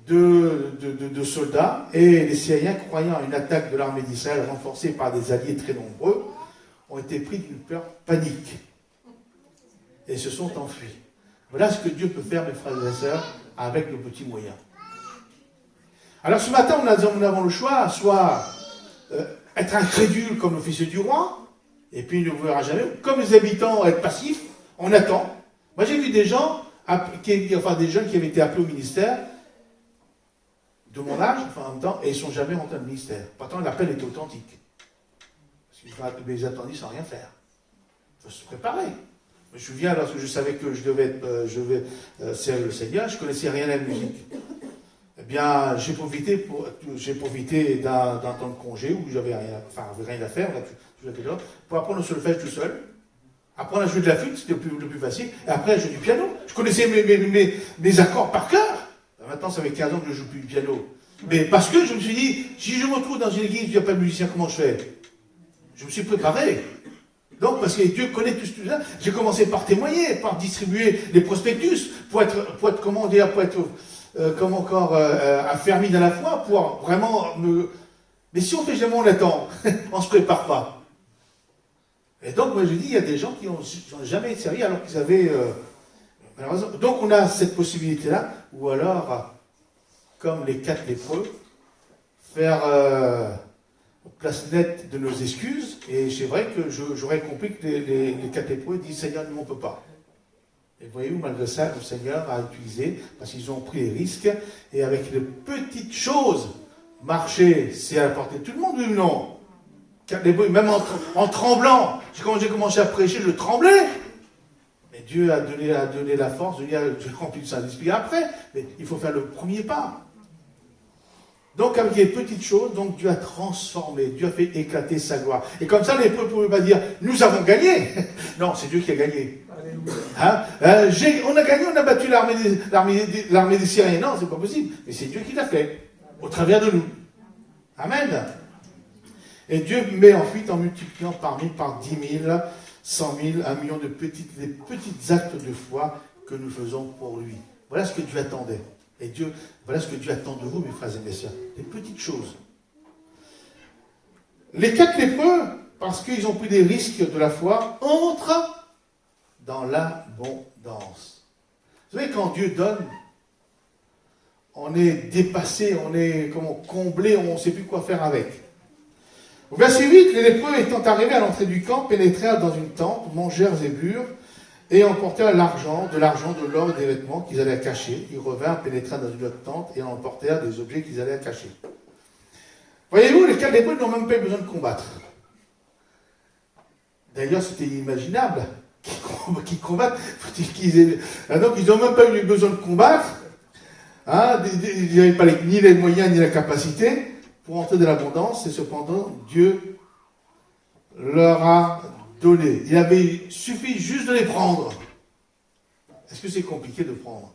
[SPEAKER 8] de soldats, et les Syriens, croyant à une attaque de l'armée d'Israël renforcée par des alliés très nombreux, ont été pris d'une peur panique et se sont enfuis. Voilà ce que Dieu peut faire, mes frères et sœurs, avec nos petits moyens. Alors ce matin, nous avons le choix, soit être incrédule comme l'officier du roi, et puis il ne verra jamais, comme les habitants, être passifs, on attend. Moi j'ai vu des gens, des jeunes qui avaient été appelés au ministère, de mon âge, en même temps, et ils ne sont jamais rentrés dans le ministère. Pourtant l'appel est authentique. Parce qu'ils les attendus sans rien faire. Il faut se préparer. Je me souviens, lorsque je savais que je devais servir le Seigneur, je ne connaissais rien à la musique. Eh bien, j'ai profité d'un temps de congé où j'avais rien à faire, pour apprendre le solfège tout seul. Apprendre à jouer de la flûte, c'était le plus facile. Et après, à jouer du piano. Je connaissais mes accords par cœur. Maintenant, ça fait 15 ans que je ne joue plus du piano. Mais parce que je me suis dit, si je me retrouve dans une église où il n'y a pas de musicien, comment je fais? Je me suis préparé. Donc, parce que Dieu connaît tout ça, j'ai commencé par témoigner, par distribuer les prospectus, pour être affermi dans la foi, pour vraiment me... Mais si on fait jamais, on attend, on ne se prépare pas. Et donc, moi, je dis, il y a des gens qui n'ont jamais servi alors qu'ils avaient... malheureusement. Donc, on a cette possibilité-là, ou alors, comme les 4 lépreux, faire... place nette de nos excuses, et c'est vrai que j'aurais compris que les 4 lépreux disent Seigneur, nous on ne peut pas. Et voyez-vous, malgré ça, le Seigneur a utilisé, parce qu'ils ont pris les risques, et avec les petites choses, marcher, c'est à la portée de tout le monde, oui ou non? 4 lépreux, même en tremblant, quand j'ai commencé à prêcher, je tremblais. Mais Dieu a donné la force, Dieu a rempli de Saint-Esprit après, mais il faut faire le premier pas. Donc, avec les petites choses, donc Dieu a transformé, Dieu a fait éclater sa gloire. Et comme ça, les peuples ne pouvaient pas dire, nous avons gagné. Non, c'est Dieu qui a gagné. Hein? On a gagné, on a battu l'armée des Syriens. Non, c'est pas possible. Mais c'est Dieu qui l'a fait, au travers de nous. Amen. Et Dieu met ensuite, en multipliant par 1000, par 10 000, 100 000, 1 million de petits actes de foi que nous faisons pour lui. Voilà ce que Dieu attendait. Et Dieu, voilà ce que Dieu attend de vous, mes frères et mes sœurs. Des petites choses. Les 4 lépreux, parce qu'ils ont pris des risques de la foi, entrent dans l'abondance. Vous savez, quand Dieu donne, on est dépassé, on est comblé, on ne sait plus quoi faire avec. Au verset 8, les lépreux étant arrivés à l'entrée du camp, pénétrèrent dans une tente, mangèrent et burent, et emportèrent de l'argent, de l'or et des vêtements qu'ils allaient cacher. Ils revinrent, pénétrèrent dans une autre tente et emportèrent des objets qu'ils allaient cacher. Voyez-vous, les 4 lépreux n'ont même pas eu besoin de combattre. D'ailleurs, c'était inimaginable qui combattent. Donc, ils n'ont même pas eu besoin de combattre. Hein, ils n'avaient pas ni les moyens ni la capacité pour entrer dans l'abondance. Et cependant, Dieu leur a donné. Il avait suffi juste de les prendre. Est-ce que c'est compliqué de prendre?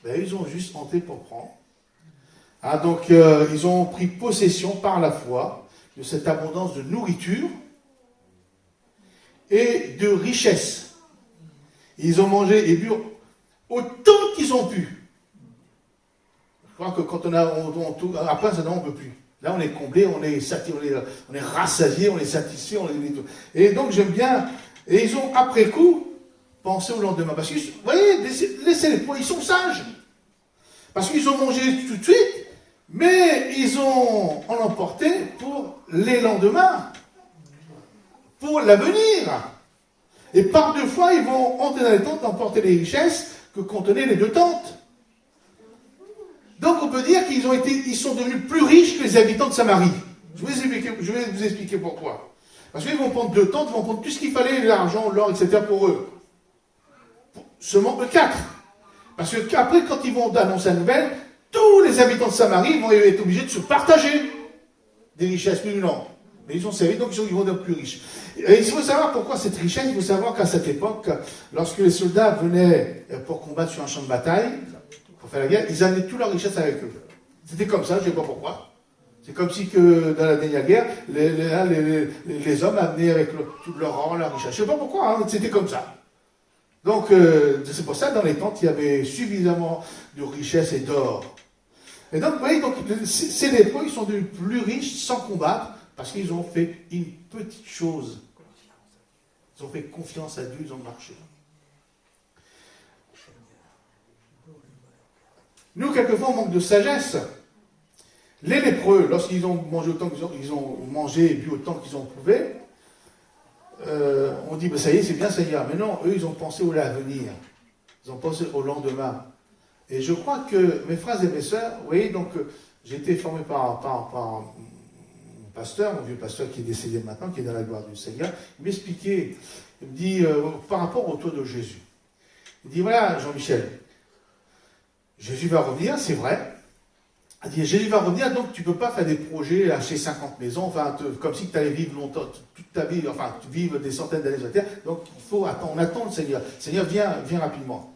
[SPEAKER 8] Ben, ils ont juste entré pour prendre. Ah, donc, ils ont pris possession par la foi de cette abondance de nourriture et de richesse. Ils ont mangé et bu autant qu'ils ont pu. Je crois que quand après, ça, on ne peut plus. Là, on est comblé, on est rassasié, on est satisfait. Et donc, j'aime bien. Et ils ont, après coup, pensé au lendemain. Parce que, vous voyez, laissez les poids, ils sont sages. Parce qu'ils ont mangé tout de suite, mais ils ont en emporté pour les lendemains, pour l'avenir. Et par 2 fois, ils vont entrer dans les tentes, emporter les richesses que contenaient les 2 tentes. Donc on peut dire qu'ils sont devenus plus riches que les habitants de Samarie. Je vais vous expliquer pourquoi. Parce qu'ils vont prendre 2 tentes, ils vont prendre tout ce qu'il fallait, l'argent, l'or, etc. pour eux. Seulement 4. Parce qu'après, quand ils vont annoncer la nouvelle, tous les habitants de Samarie vont être obligés de se partager des richesses. Mais non. Mais ils ont servi, donc ils vont devenir plus riches. Et il faut savoir pourquoi cette richesse. Il faut savoir qu'à cette époque, lorsque les soldats venaient pour combattre sur un champ de bataille, pour faire la guerre, ils amenaient toute leur richesse avec eux. C'était comme ça, je ne sais pas pourquoi. C'est comme si que dans la dernière guerre, les hommes amenaient avec tout leur or, leur richesse. Je ne sais pas pourquoi, hein, c'était comme ça. Donc, c'est pour ça, dans les tentes, il y avait suffisamment de richesse et d'or. Et donc, vous voyez, ces lépreux, ils sont devenus plus riches sans combattre, parce qu'ils ont fait une petite chose. Ils ont fait confiance à Dieu, ils ont marché. Nous, quelquefois, on manque de sagesse. Les lépreux, lorsqu'ils ont mangé autant qu'ils ont mangé et bu autant qu'ils ont pouvaient, on dit, ben, ça y est, c'est bien Seigneur. Mais non, eux, ils ont pensé au l'avenir. Ils ont pensé au lendemain. Et je crois que, mes frères et mes sœurs, vous voyez, donc, j'ai été formé par mon pasteur, mon vieux pasteur qui est décédé maintenant, qui est dans la gloire du Seigneur. Il m'expliquait, il me dit, par rapport au tour de Jésus. Il dit, voilà, Jean-Michel, Jésus va revenir, c'est vrai. Il dit, Jésus va revenir, donc tu ne peux pas faire des projets, acheter 50 maisons, enfin, comme si tu allais vivre longtemps, toute ta vie, enfin, tu vives des centaines d'années sur la terre. Donc, il faut attendre, on attend le Seigneur. Le Seigneur vient rapidement.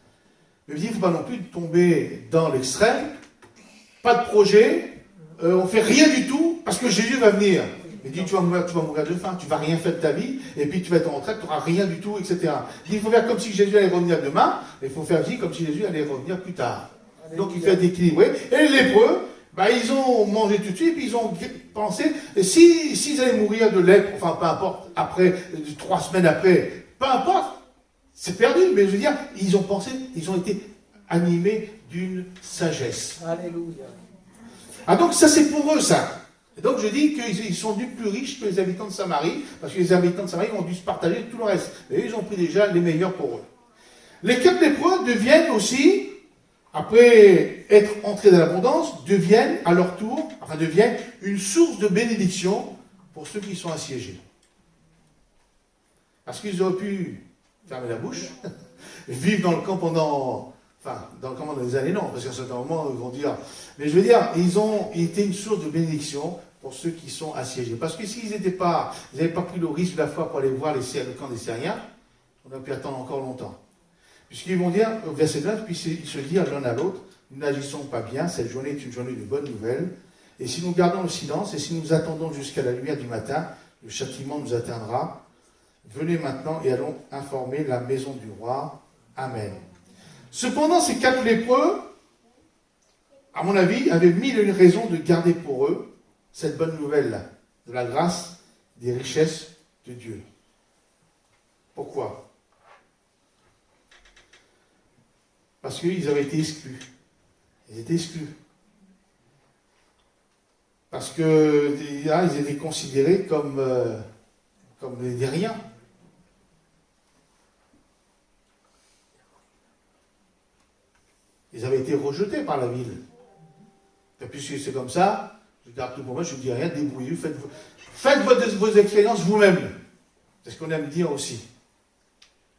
[SPEAKER 8] Mais il dit, il ne faut pas non plus tomber dans l'extrême. Pas de projet, on ne fait rien du tout, parce que Jésus va venir. Il dit, tu vas mourir de faim, tu ne vas rien faire de ta vie, et puis tu vas être en retraite, tu n'auras rien du tout, etc. Il dit, il faut faire comme si Jésus allait revenir demain, mais il faut faire vie comme si Jésus allait revenir plus tard. Donc, il fait d'équilibrer. Et les lépreux, bah, ils ont mangé tout de suite, puis ils ont pensé, s'ils allaient mourir de lèpre, enfin, peu importe, après, 3 semaines après, peu importe, c'est perdu, mais je veux dire, ils ont pensé, ils ont été animés d'une sagesse.
[SPEAKER 3] Alléluia.
[SPEAKER 8] Ah, donc ça, c'est pour eux, ça. Et donc, je dis qu'ils sont devenus plus riches que les habitants de Samarie, parce que les habitants de Samarie ont dû se partager tout le reste. Et ils ont pris déjà les meilleurs pour eux. Les 4 lépreux deviennent aussi, après être entrés dans l'abondance, deviennent à leur tour, deviennent une source de bénédiction pour ceux qui sont assiégés. Parce qu'ils auraient pu fermer la bouche, vivre dans le camp pendant des années, non, parce qu'à un certain moment, ils vont dire, mais je veux dire, ils ont été une source de bénédiction pour ceux qui sont assiégés. Parce que s'ils n'avaient pas pris le risque de la foi pour aller voir le camp des Syriens, on aurait pu attendre encore longtemps. Puisqu'ils vont dire, au verset 9, puis ils se disent l'un à l'autre, nous n'agissons pas bien, cette journée est une journée de bonnes nouvelles, et si nous gardons le silence, et si nous attendons jusqu'à la lumière du matin, le châtiment nous atteindra. Venez maintenant et allons informer la maison du roi. Amen. Cependant, ces 4 lépreux, à mon avis, avaient mille et une raisons de garder pour eux cette bonne nouvelle-là, de la grâce, des richesses de Dieu. Pourquoi? Parce qu'ils avaient été exclus. Ils étaient exclus. Parce que là, ils étaient considérés comme des riens. Ils avaient été rejetés par la ville. Et puisque c'est comme ça, je garde tout pour moi, je ne dis rien, débrouillez-vous, faites vos expériences vous-même. C'est ce qu'on aime dire aussi.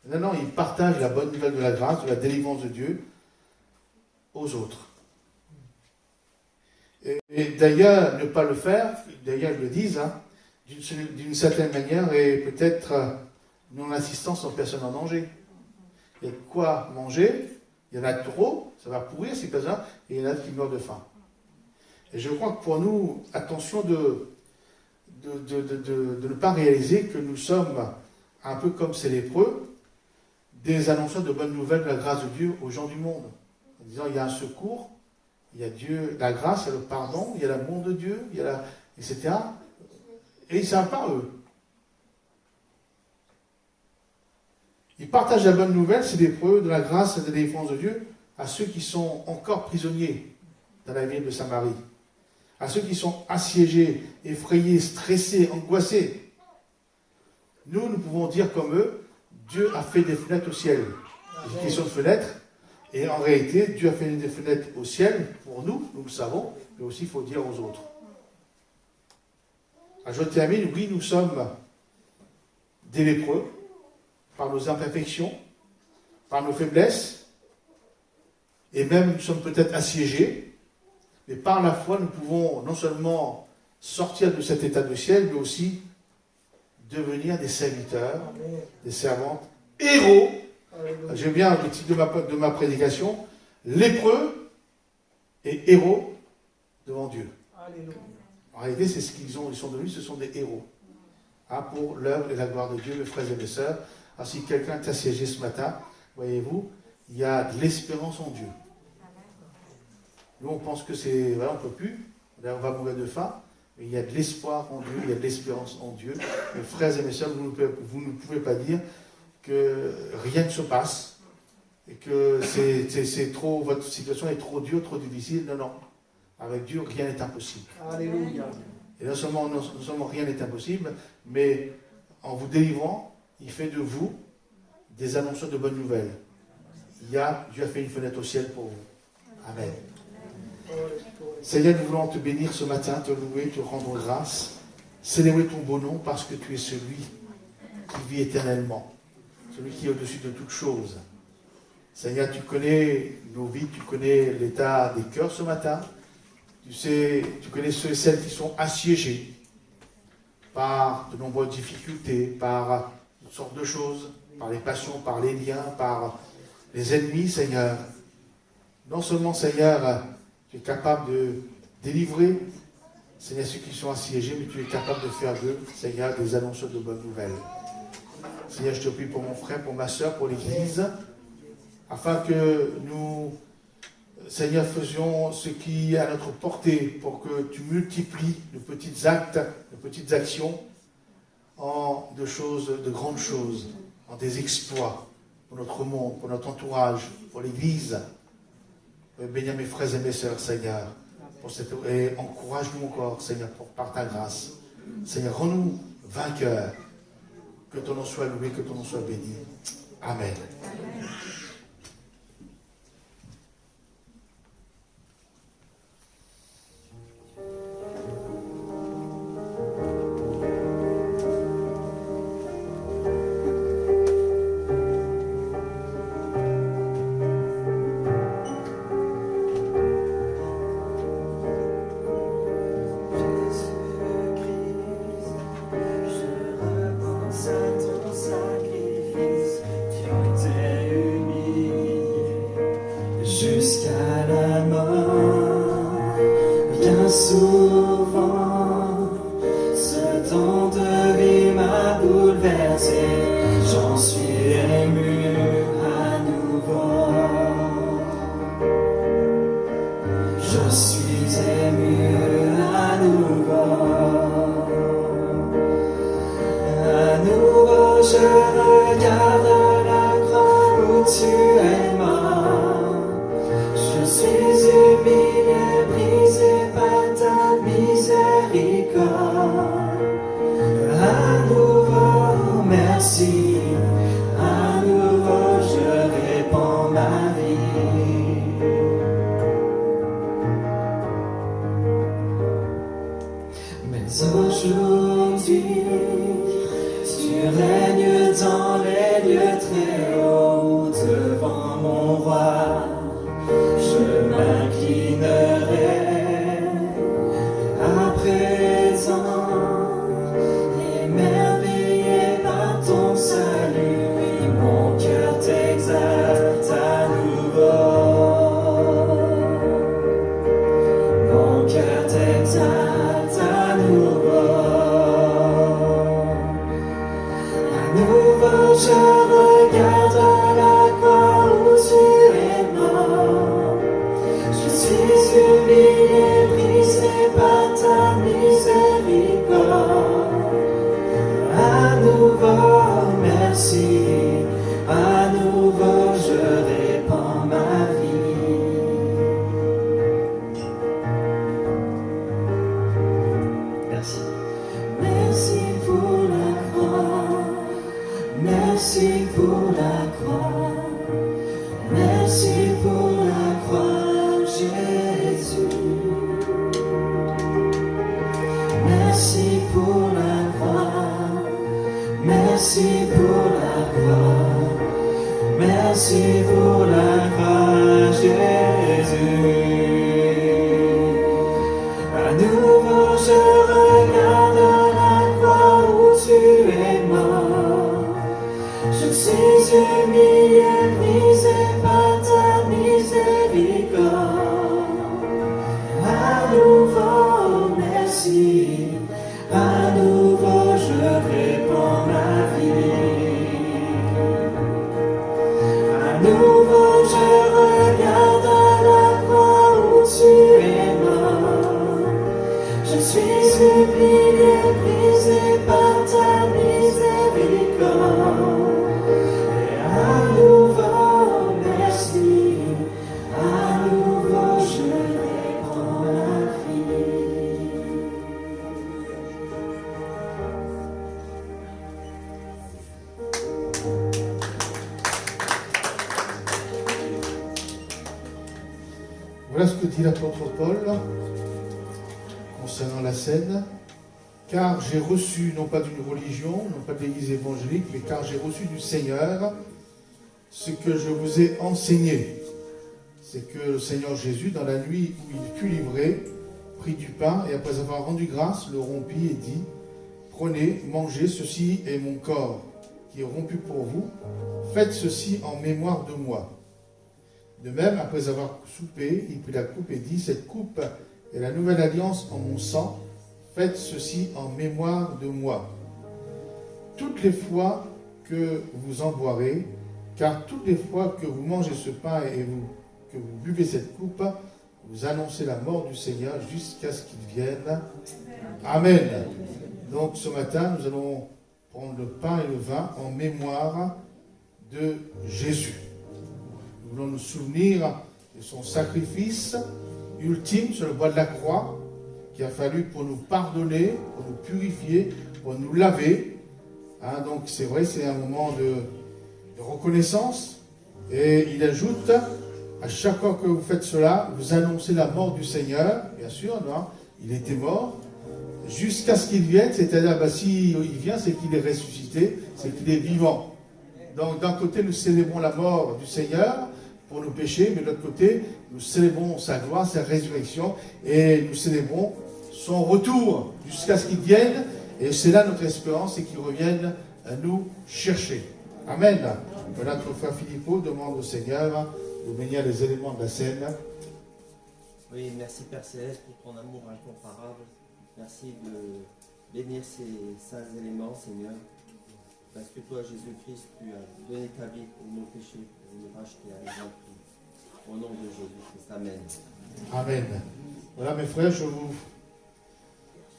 [SPEAKER 8] Non, non, ils partagent la bonne nouvelle de la grâce, de la délivrance de Dieu aux autres. Et d'ailleurs, ne pas le faire, d'ailleurs ils le disent, hein, d'une certaine manière, et peut-être non-assistance aux personnes en danger. Il y a de quoi manger, il y en a trop, ça va pourrir ces personnes, et il y en a qui meurent de faim. Et je crois que pour nous, attention de ne pas réaliser que nous sommes un peu comme ces lépreux, des annonceurs de bonnes nouvelles de la grâce de Dieu aux gens du monde. En disant, il y a un secours, il y a Dieu, la grâce, il y a le pardon, il y a l'amour de Dieu, il y a etc. Et ils ne savent pas, eux. Ils partagent la bonne nouvelle, c'est lépreux, de la grâce et de la délivrance de Dieu à ceux qui sont encore prisonniers dans la ville de Samarie. À ceux qui sont assiégés, effrayés, stressés, angoissés. Nous pouvons dire comme eux, Dieu a fait des fenêtres au ciel. C'est une question de fenêtres. Et en réalité, Dieu a fait des fenêtres au ciel pour nous, nous le savons, mais aussi il faut dire aux autres. Je termine, oui, nous sommes des lépreux, par nos imperfections, par nos faiblesses, et même nous sommes peut-être assiégés, mais par la foi, nous pouvons non seulement sortir de cet état de ciel, mais aussi devenir des serviteurs, des servantes, héros. J'aime bien le titre de ma prédication, lépreux et héros devant Dieu. En réalité, c'est ce qu'ils sont devenus, ce sont des héros. Hein, pour l'œuvre et la gloire de Dieu, mes frères et mes sœurs. Alors, si quelqu'un est assiégé ce matin, voyez-vous, il y a de l'espérance en Dieu. Nous, on pense que c'est, voilà, on ne peut plus, on va mourir de faim, mais il y a de l'espoir en Dieu, il y a de l'espérance en Dieu. Mes frères et mes sœurs, vous ne pouvez pas dire que rien ne se passe, et que c'est trop, votre situation est trop dure, trop difficile. Non, non. Avec Dieu, rien n'est impossible.
[SPEAKER 3] Alléluia.
[SPEAKER 8] Et non seulement rien n'est impossible, mais en vous délivrant, il fait de vous des annonceurs de bonnes nouvelles. Dieu a fait une fenêtre au ciel pour vous. Amen. Seigneur, nous voulons te bénir ce matin, te louer, te rendre grâce, célébrer ton beau nom parce que tu es celui qui vit éternellement, celui qui est au-dessus de toutes choses. Seigneur, tu connais nos vies, tu connais l'état des cœurs ce matin. Tu connais ceux et celles qui sont assiégés par de nombreuses difficultés, par toutes sortes de choses, par les passions, par les liens, par les ennemis, Seigneur. Non seulement, Seigneur, tu es capable de délivrer, Seigneur, ceux qui sont assiégés, mais tu es capable de faire d'eux, Seigneur, des annonceurs de bonnes nouvelles. Seigneur, je te prie pour mon frère, pour ma soeur, pour l'Église, afin que nous, Seigneur, faisions ce qui est à notre portée pour que tu multiplies nos petits actes, nos petites actions en de grandes choses, en des exploits pour notre monde, pour notre entourage, pour l'Église. Bénis mes frères et mes sœurs, Seigneur, et encourage-nous encore, Seigneur, par ta grâce. Seigneur, rends-nous vainqueurs. Que ton nom soit loué, que ton nom soit béni. Amen.
[SPEAKER 2] Aujourd'hui, tu règnes dans les lieux très hauts devant mon roi. Je m'inclinerai à présent, émerveillé par ton salut, et mon cœur t'exalte à nouveau. Mon cœur t'exalte à nouveau. À nouveau je regarde la croix où tu es mort. Je suis humilié, brisé par ta miséricorde. À nouveau, merci. À nouveau, je répands ma vie.
[SPEAKER 1] Merci.
[SPEAKER 2] Merci pour la croix. Merci pour la croix. Merci pour la croix, Jésus. Merci pour la croix. Merci pour la croix. Merci pour la croix, Jésus. À nouveau je regarde la croix où tu es mort. Je suis humilié, brisé par ta miséricorde. À nouveau, merci. À nouveau, je répands ma vie. À nouveau, je regarde la croix où tu es mort. Je suis humilié, brisé par ta miséricorde. Et à nouveau, merci. À nouveau, je répands ma vie.
[SPEAKER 8] Voilà ce que dit l'apôtre Paul concernant la scène. Car j'ai reçu, non pas d'une religion, non pas de l'église évangélique, mais car j'ai reçu du Seigneur ce que je vous ai enseigné. C'est que le Seigneur Jésus, dans la nuit où il fut livré, prit du pain et après avoir rendu grâce, le rompit et dit : Prenez, mangez, ceci est mon corps qui est rompu pour vous. Faites ceci en mémoire de moi. De même, après avoir soupé, il prit la coupe et dit : Cette coupe est la nouvelle alliance en mon sang. Faites ceci en mémoire de moi. Toutes les fois que vous en boirez, car toutes les fois que vous mangez ce pain et que vous buvez cette coupe, vous annoncez la mort du Seigneur jusqu'à ce qu'il vienne. Amen. Donc ce matin, nous allons prendre le pain et le vin en mémoire de Jésus. Nous voulons nous souvenir de son sacrifice ultime sur le bois de la croix, qu'il a fallu pour nous pardonner, pour nous purifier, pour nous laver. Donc c'est vrai, c'est un moment de reconnaissance. Et il ajoute, à chaque fois que vous faites cela, vous annoncez la mort du Seigneur, bien sûr, non, il était mort, jusqu'à ce qu'il vienne, c'est-à-dire, s'il vient, c'est qu'il est ressuscité, c'est qu'il est vivant. Donc d'un côté, nous célébrons la mort du Seigneur pour nos péchés, mais de l'autre côté, nous célébrons sa gloire, sa résurrection, et nous célébrons son retour jusqu'à ce qu'il vienne, et c'est là notre espérance, c'est qu'il revienne à nous chercher. Amen. Voilà, notre frère Philippot demande au Seigneur de bénir les éléments de la scène.
[SPEAKER 9] Oui, merci Père Céleste pour ton amour incomparable. Merci de bénir ces saints éléments, Seigneur. Parce que toi, Jésus-Christ, tu as donné ta vie pour nos péchés, pour nous racheter à un prix. Au nom de Jésus-Christ. Amen.
[SPEAKER 8] Amen. Voilà, mes frères, je vous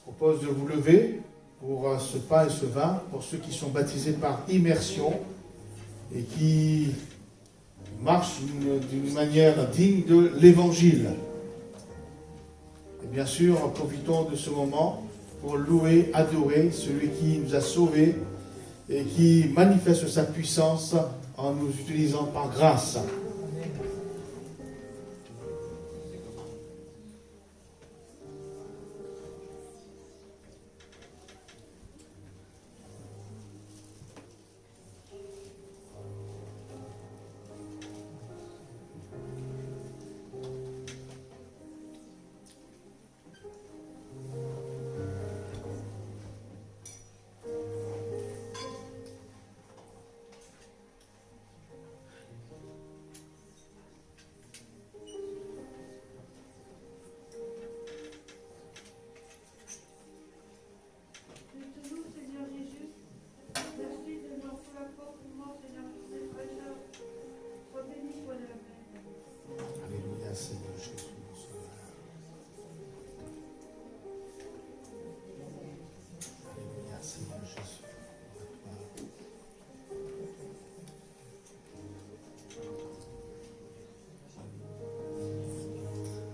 [SPEAKER 8] propose de vous lever pour ce pain et ce vin, pour ceux qui sont baptisés par immersion et qui marchent d'une manière digne de l'Évangile. Et bien sûr, profitons de ce moment pour louer, adorer celui qui nous a sauvés et qui manifeste sa puissance en nous utilisant par grâce.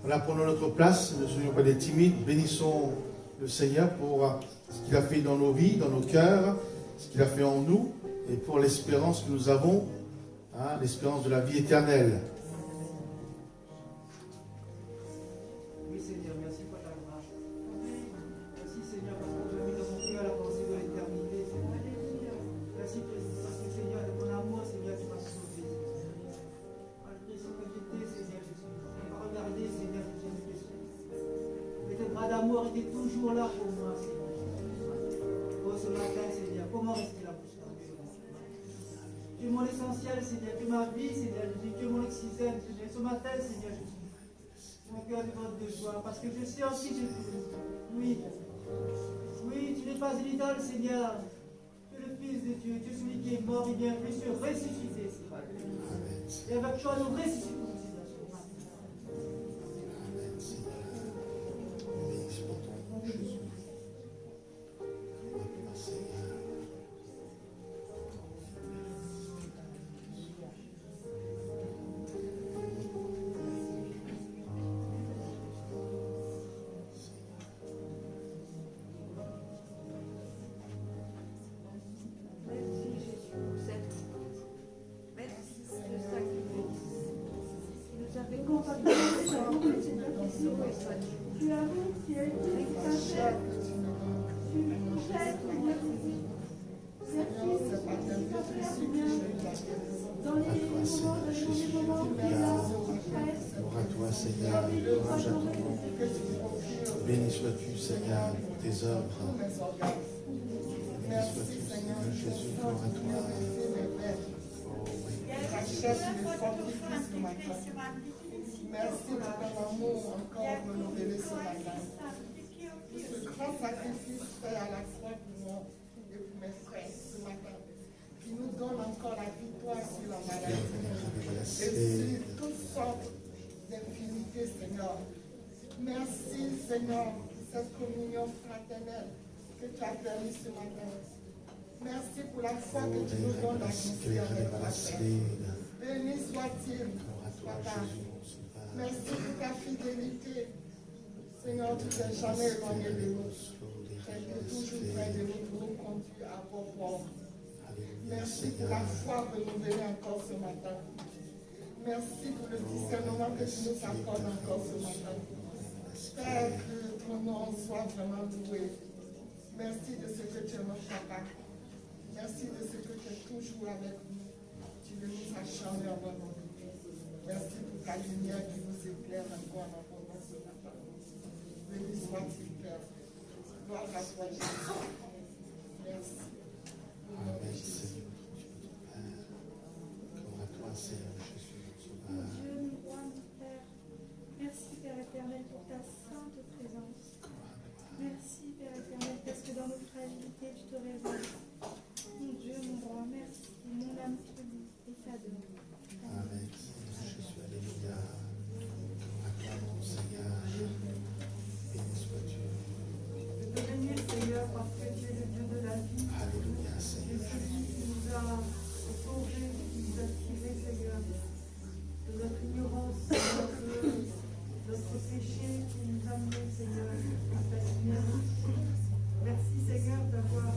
[SPEAKER 8] Voilà, prenons notre place, ne soyons pas des timides, bénissons le Seigneur pour ce qu'il a fait dans nos vies, dans nos cœurs, ce qu'il a fait en nous, et pour l'espérance que nous avons, hein, l'espérance de la vie éternelle.
[SPEAKER 10] Oui Seigneur, merci pour ta grâce. Merci Seigneur parce que tu as mis dans mon cœur la pensée de l'éternité. Merci parce que Seigneur, de ton amour, Seigneur, tu m'as sauvé. Malgré ce que j'étais, Seigneur Jésus, tu m'as regardé, Seigneur Jésus. Mais tes bras d'amour étaient toujours là pour moi, Seigneur. Oh, ce matin, Seigneur, comment rester la bouche fermée? Tu es mon essentiel, Seigneur. Tu es ma vie, Seigneur Jésus. Tu es mon oxygène, Seigneur. Ce matin, Seigneur Jésus, mon cœur déborde de joie parce que je sais en qui j'ai cru. Oui. Oui, tu n'es pas une idole, Seigneur. Tu es le Fils de Dieu. Tu es celui qui est mort et bien plus ressuscité, Seigneur. Et avec toi, nous ressuscitons, Seigneur.
[SPEAKER 5] Tu as vu, tu es sincère. Tu nous aides, Seigneur Jésus. Merci, Seigneur. Dans les moments où tu es là,
[SPEAKER 8] Gloire à toi, Seigneur. Louange à ton nom. Béni sois-tu, Seigneur, pour tes œuvres. Béni sois-tu, Seigneur Jésus. Gloire à toi.
[SPEAKER 4] Merci pour ton amour encore me révéler ce matin. Ce grand sacrifice fait à la croix pour moi et pour mes frères ce matin, qui nous donne encore la victoire sur la maladie et sur toutes sortes d'infinités, Seigneur. Merci, Seigneur, pour cette communion fraternelle que tu as permis ce matin. Merci pour la foi que tu nous donnes à glisser avec la terre. Béni soit-il, Papa. Merci pour ta fidélité. Seigneur, tu t'es jamais éloigné de nous. Tu es toujours près de nous pour nous conduire à vos portes. Merci pour la foi renouvelée encore ce matin. Merci pour le discernement que tu nous accordes encore ce matin. Père, que ton nom soit vraiment loué. Merci de ce que tu es notre papa. Merci de ce que tu es toujours avec nous. Tu veux nous acharner en notre vie. Merci pour ta lumière qui nous éclaire encore en abondance ce matin. Béni soit-il, Père. Gloire à toi, Jésus. Merci.
[SPEAKER 8] Amen, Seigneur, Dieu notre Père. Gloire à toi, Seigneur Jésus, notre Sauveur.
[SPEAKER 5] Dieu, mon roi, mon Père. Merci, Père éternel, pour ta sainte présence. Merci, Père éternel, parce que dans nos fragilités, tu te révèles. Mon Dieu, mon roi, merci. Mon âme te loue et t'adore.
[SPEAKER 8] Amen, Seigneur Jésus, alléluia. Gloire à toi, mon Seigneur. Béni sois-tu.
[SPEAKER 10] Je te bénis, Seigneur, parce que tu es le Dieu de la vie.
[SPEAKER 8] Alléluia,
[SPEAKER 10] Tu es
[SPEAKER 8] Seigneur
[SPEAKER 10] celui
[SPEAKER 8] Jésus.
[SPEAKER 10] qui nous a sauvés, qui nous a tirés, Seigneur, de notre ignorance, Seigneur, de notre péché, qui nous a amenés, Seigneur, à ta lumière. Merci, Seigneur, d'avoir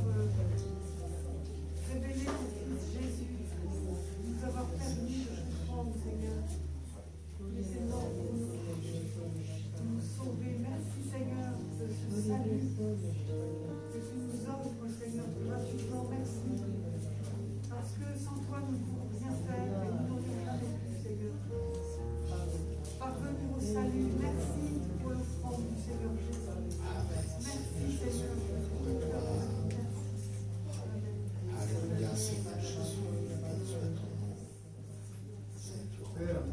[SPEAKER 10] révélé ton Fils Jésus, de nous avoir permis de comprendre, Seigneur, les énormes pour nous sauver. Merci, Seigneur, de ce salut que tu nous offres, Seigneur, gratuitement. Merci. Parce que sans toi, nous ne pouvons rien faire et nous n'aurions rien pu, Seigneur. Parvenir au salut, merci pour l'offrande du Seigneur Jésus. Merci, Seigneur.
[SPEAKER 8] Alléluia, Seigneur Jésus. Béni soit ton nom. Seigneur,
[SPEAKER 3] Père,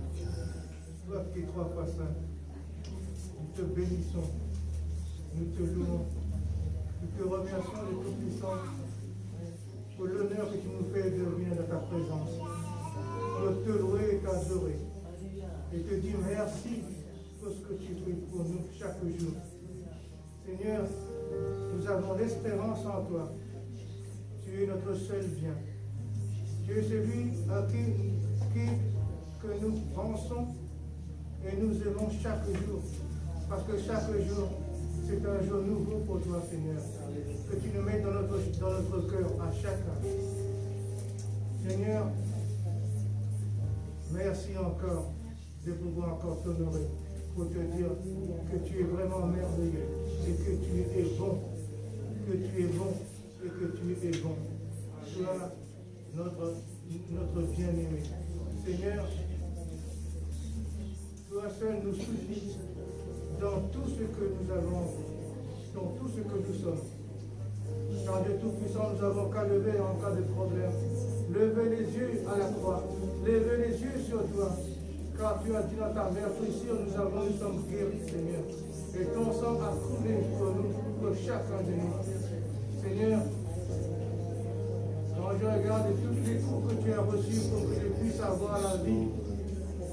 [SPEAKER 3] toi qui es trois fois saint, nous te bénissons, nous te louons, nous te remercions de toute puissance pour l'honneur que tu nous fais de venir dans ta présence, pour te louer et t'adorer, et te dire merci pour ce que tu fais pour nous chaque jour. Seigneur, nous avons l'espérance en toi. Tu es notre seul bien. Tu es celui à qui que nous pensons Et nous aimons chaque jour, parce que chaque jour, c'est un jour nouveau pour toi, Seigneur, que tu nous mets dans notre cœur à chacun. Seigneur, merci encore de pouvoir encore t'honorer pour te dire que tu es vraiment merveilleux et que tu es bon, que tu es bon et que tu es bon. Sois notre bien-aimé. Seigneur, toi seul nous suffis dans tout ce que nous avons, dans tout ce que nous sommes. Car Dieu Tout-Puissant, nous avons qu'à lever en cas de problème. Lever les yeux à la croix, lever les yeux sur toi. Car tu as dit dans ta meurtrissure, nous sommes guéris, Seigneur. Et ton sang a coulé pour nous, pour chacun de nous. Seigneur, quand je regarde tous les coups que tu as reçus pour que je puisse avoir la vie,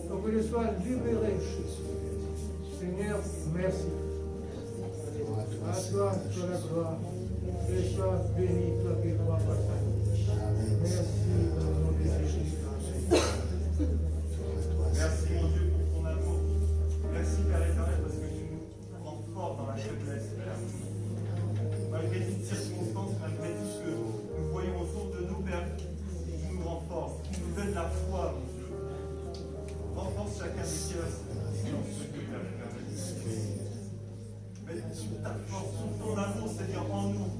[SPEAKER 3] pour que je sois libéré, Seigneur, merci. À toi, soit la gloire. Et sois béni, toi qui es roi passage. Merci dans le nom de Jésus.
[SPEAKER 11] Merci mon Dieu pour ton amour. Merci Père éternel parce que tu nous rends fort dans la faiblesse, Père. Malgré toutes circonstances, malgré tout ce que nous voyons autour de nous, Père, tu nous rends fort. Tu nous donnes la foi, mon Dieu. Renforce chacun des cœurs dans ce que Père éternel. Mais sous ta force, sous ton amour, Seigneur, en nous,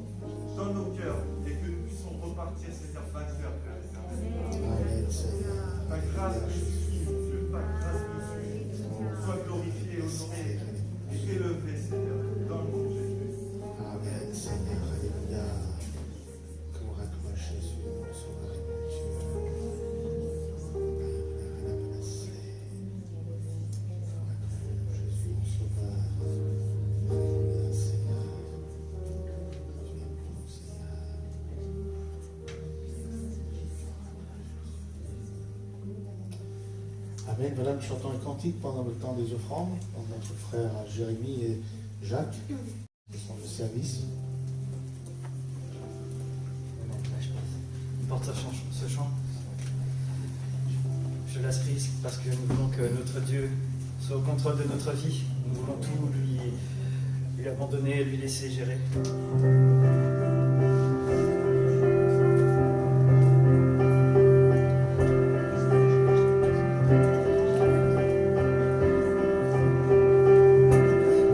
[SPEAKER 11] dans nos cœurs, et que nous puissions repartir, Seigneur, vainqueurs, Père éternel. Ta grâce nous suffit, mon Dieu, ta grâce nous suffit. Sois glorifié, honoré et élevé, Seigneur, dans le nom de Jésus.
[SPEAKER 8] Amen, Seigneur, alléluia. Gloire à toi, Jésus, mon sauveur et mon Dieu. Jésus, mon sauveur. Alléluia, Seigneur. Tu es bon, Seigneur. Amen. Voilà, nous chantons un cantique pendant le temps des offrandes. Donc notre frère Jérémie et Jacques qui sont de service.
[SPEAKER 1] Il porte ce chant. Je laisse prise parce que nous voulons que notre Dieu soit au contrôle de notre vie. Nous voulons tout lui abandonner, lui laisser gérer.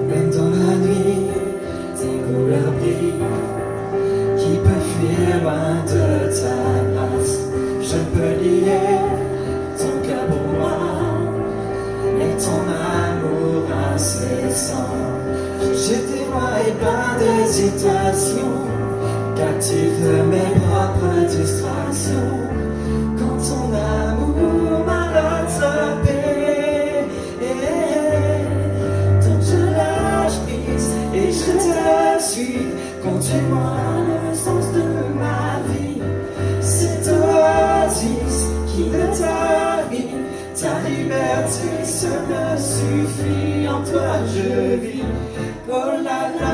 [SPEAKER 2] Même dans la nuit, tes couleurs brillent. Qui peut fuir loin de ta grâce? Je peux lier ton cœur pour moi et ton amour incessant. J'étais loin et plein d'hésitation, captif de mes propres distractions. Quand ton amour m'a rattrapé, donc je lâche prise et je te suis. Conduis-moi le sens de ma vie, cette oasis qui me tarit. Ta liberté seule me suffit, en toi je vis. Oh là là,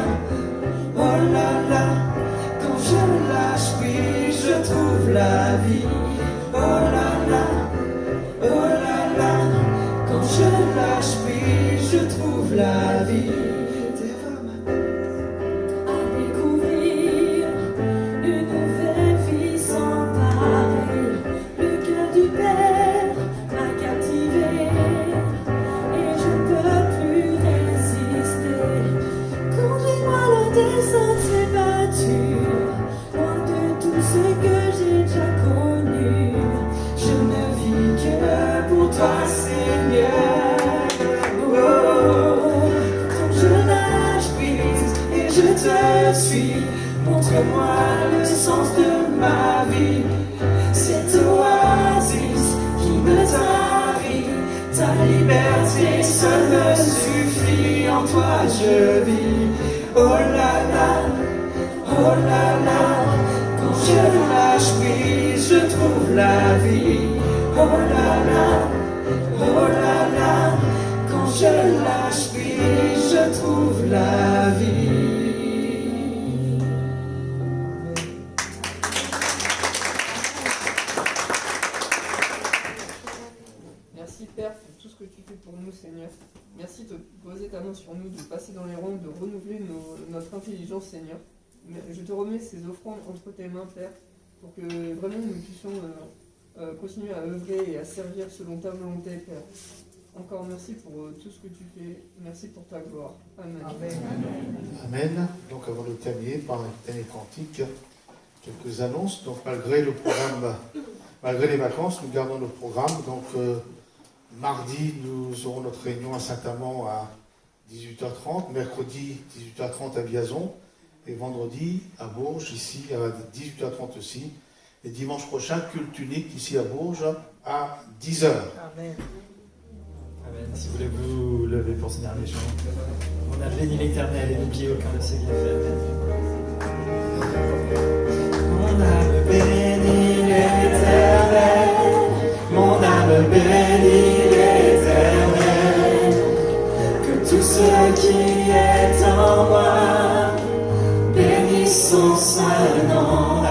[SPEAKER 2] quand je lâche prise, je trouve la vie. Oh là là, quand je lâche prise, je trouve la vie. Montre-moi le sens de ma vie, cette oasis qui me tarit. Ta liberté seule me suffit, en toi je vis. Oh là là, quand je lâche prise, je trouve la vie. Oh là là, quand je lâche prise, je trouve la vie.
[SPEAKER 12] Père, pour tout ce que tu fais pour nous, Seigneur. Merci de poser ta main sur nous, de passer dans les rangs, de renouveler notre intelligence, Seigneur. Je te remets ces offrandes entre tes mains, Père, pour que vraiment nous puissions continuer à œuvrer et à servir selon ta volonté, Père. Encore merci pour tout ce que tu fais. Merci pour ta gloire. Amen.
[SPEAKER 3] Amen.
[SPEAKER 8] Amen. Donc avant de terminer par un dernier cantique, quelques annonces. Donc malgré le programme, malgré les vacances, nous gardons le programme. Donc mardi, nous aurons notre réunion à Saint-Amand à 18h30, mercredi 18h30 à Vierzon, et vendredi à Bourges, ici à 18h30 aussi. Et dimanche prochain, culte unique ici à Bourges à 10h.
[SPEAKER 3] Amen.
[SPEAKER 1] Amen. Si vous voulez vous lever pour ce dernier chant. On a béni l'Éternel et n'oubliez aucun de ses bienfaits. Mon âme bénit l'Éternel, mon âme bénit l'Éternel, que tout ce qui est en moi bénisse son saint nom.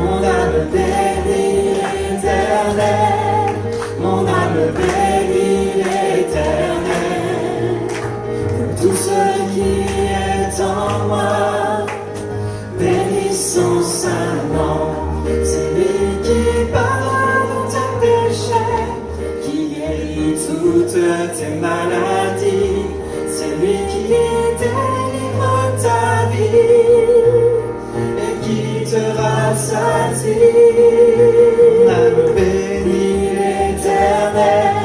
[SPEAKER 1] Mon âme bénit l'Éternel, mon âme bénit l'Éternel, que tout ce qui est en moi bénisse son saint nom. C'est lui qui pardonne tes péchés, qui guérit toutes tes maladies. C'est lui qui délivre ta vie et qui te rassasie. Mon âme bénit l'Éternel,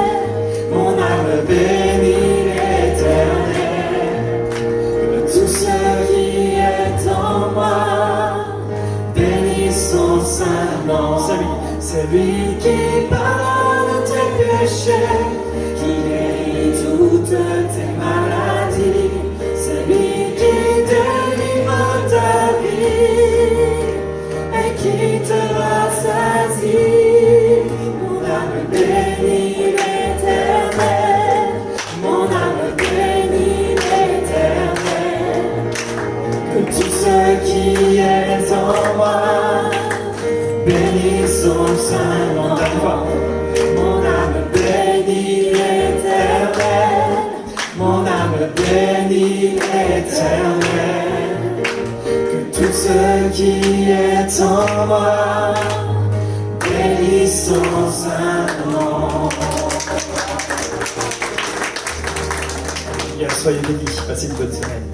[SPEAKER 1] mon âme bénit l'Éternel, que tout ce qui est en moi bénisse son saint nom. C'est lui qui pardonne tes péchés, qui guérit toutes tes maladies. C'est lui qui délivre ta vie et qui te rassasie. Mon âme bénit l'Éternel, mon âme bénit l'Éternel, que tout ce qui est en moi bénisse son saint nom. Mon âme bénit l'Éternel, mon âme bénit l'Éternel, que tout ce qui est en moi bénisse son saint nom. Soyez bénis, passez une bonne semaine.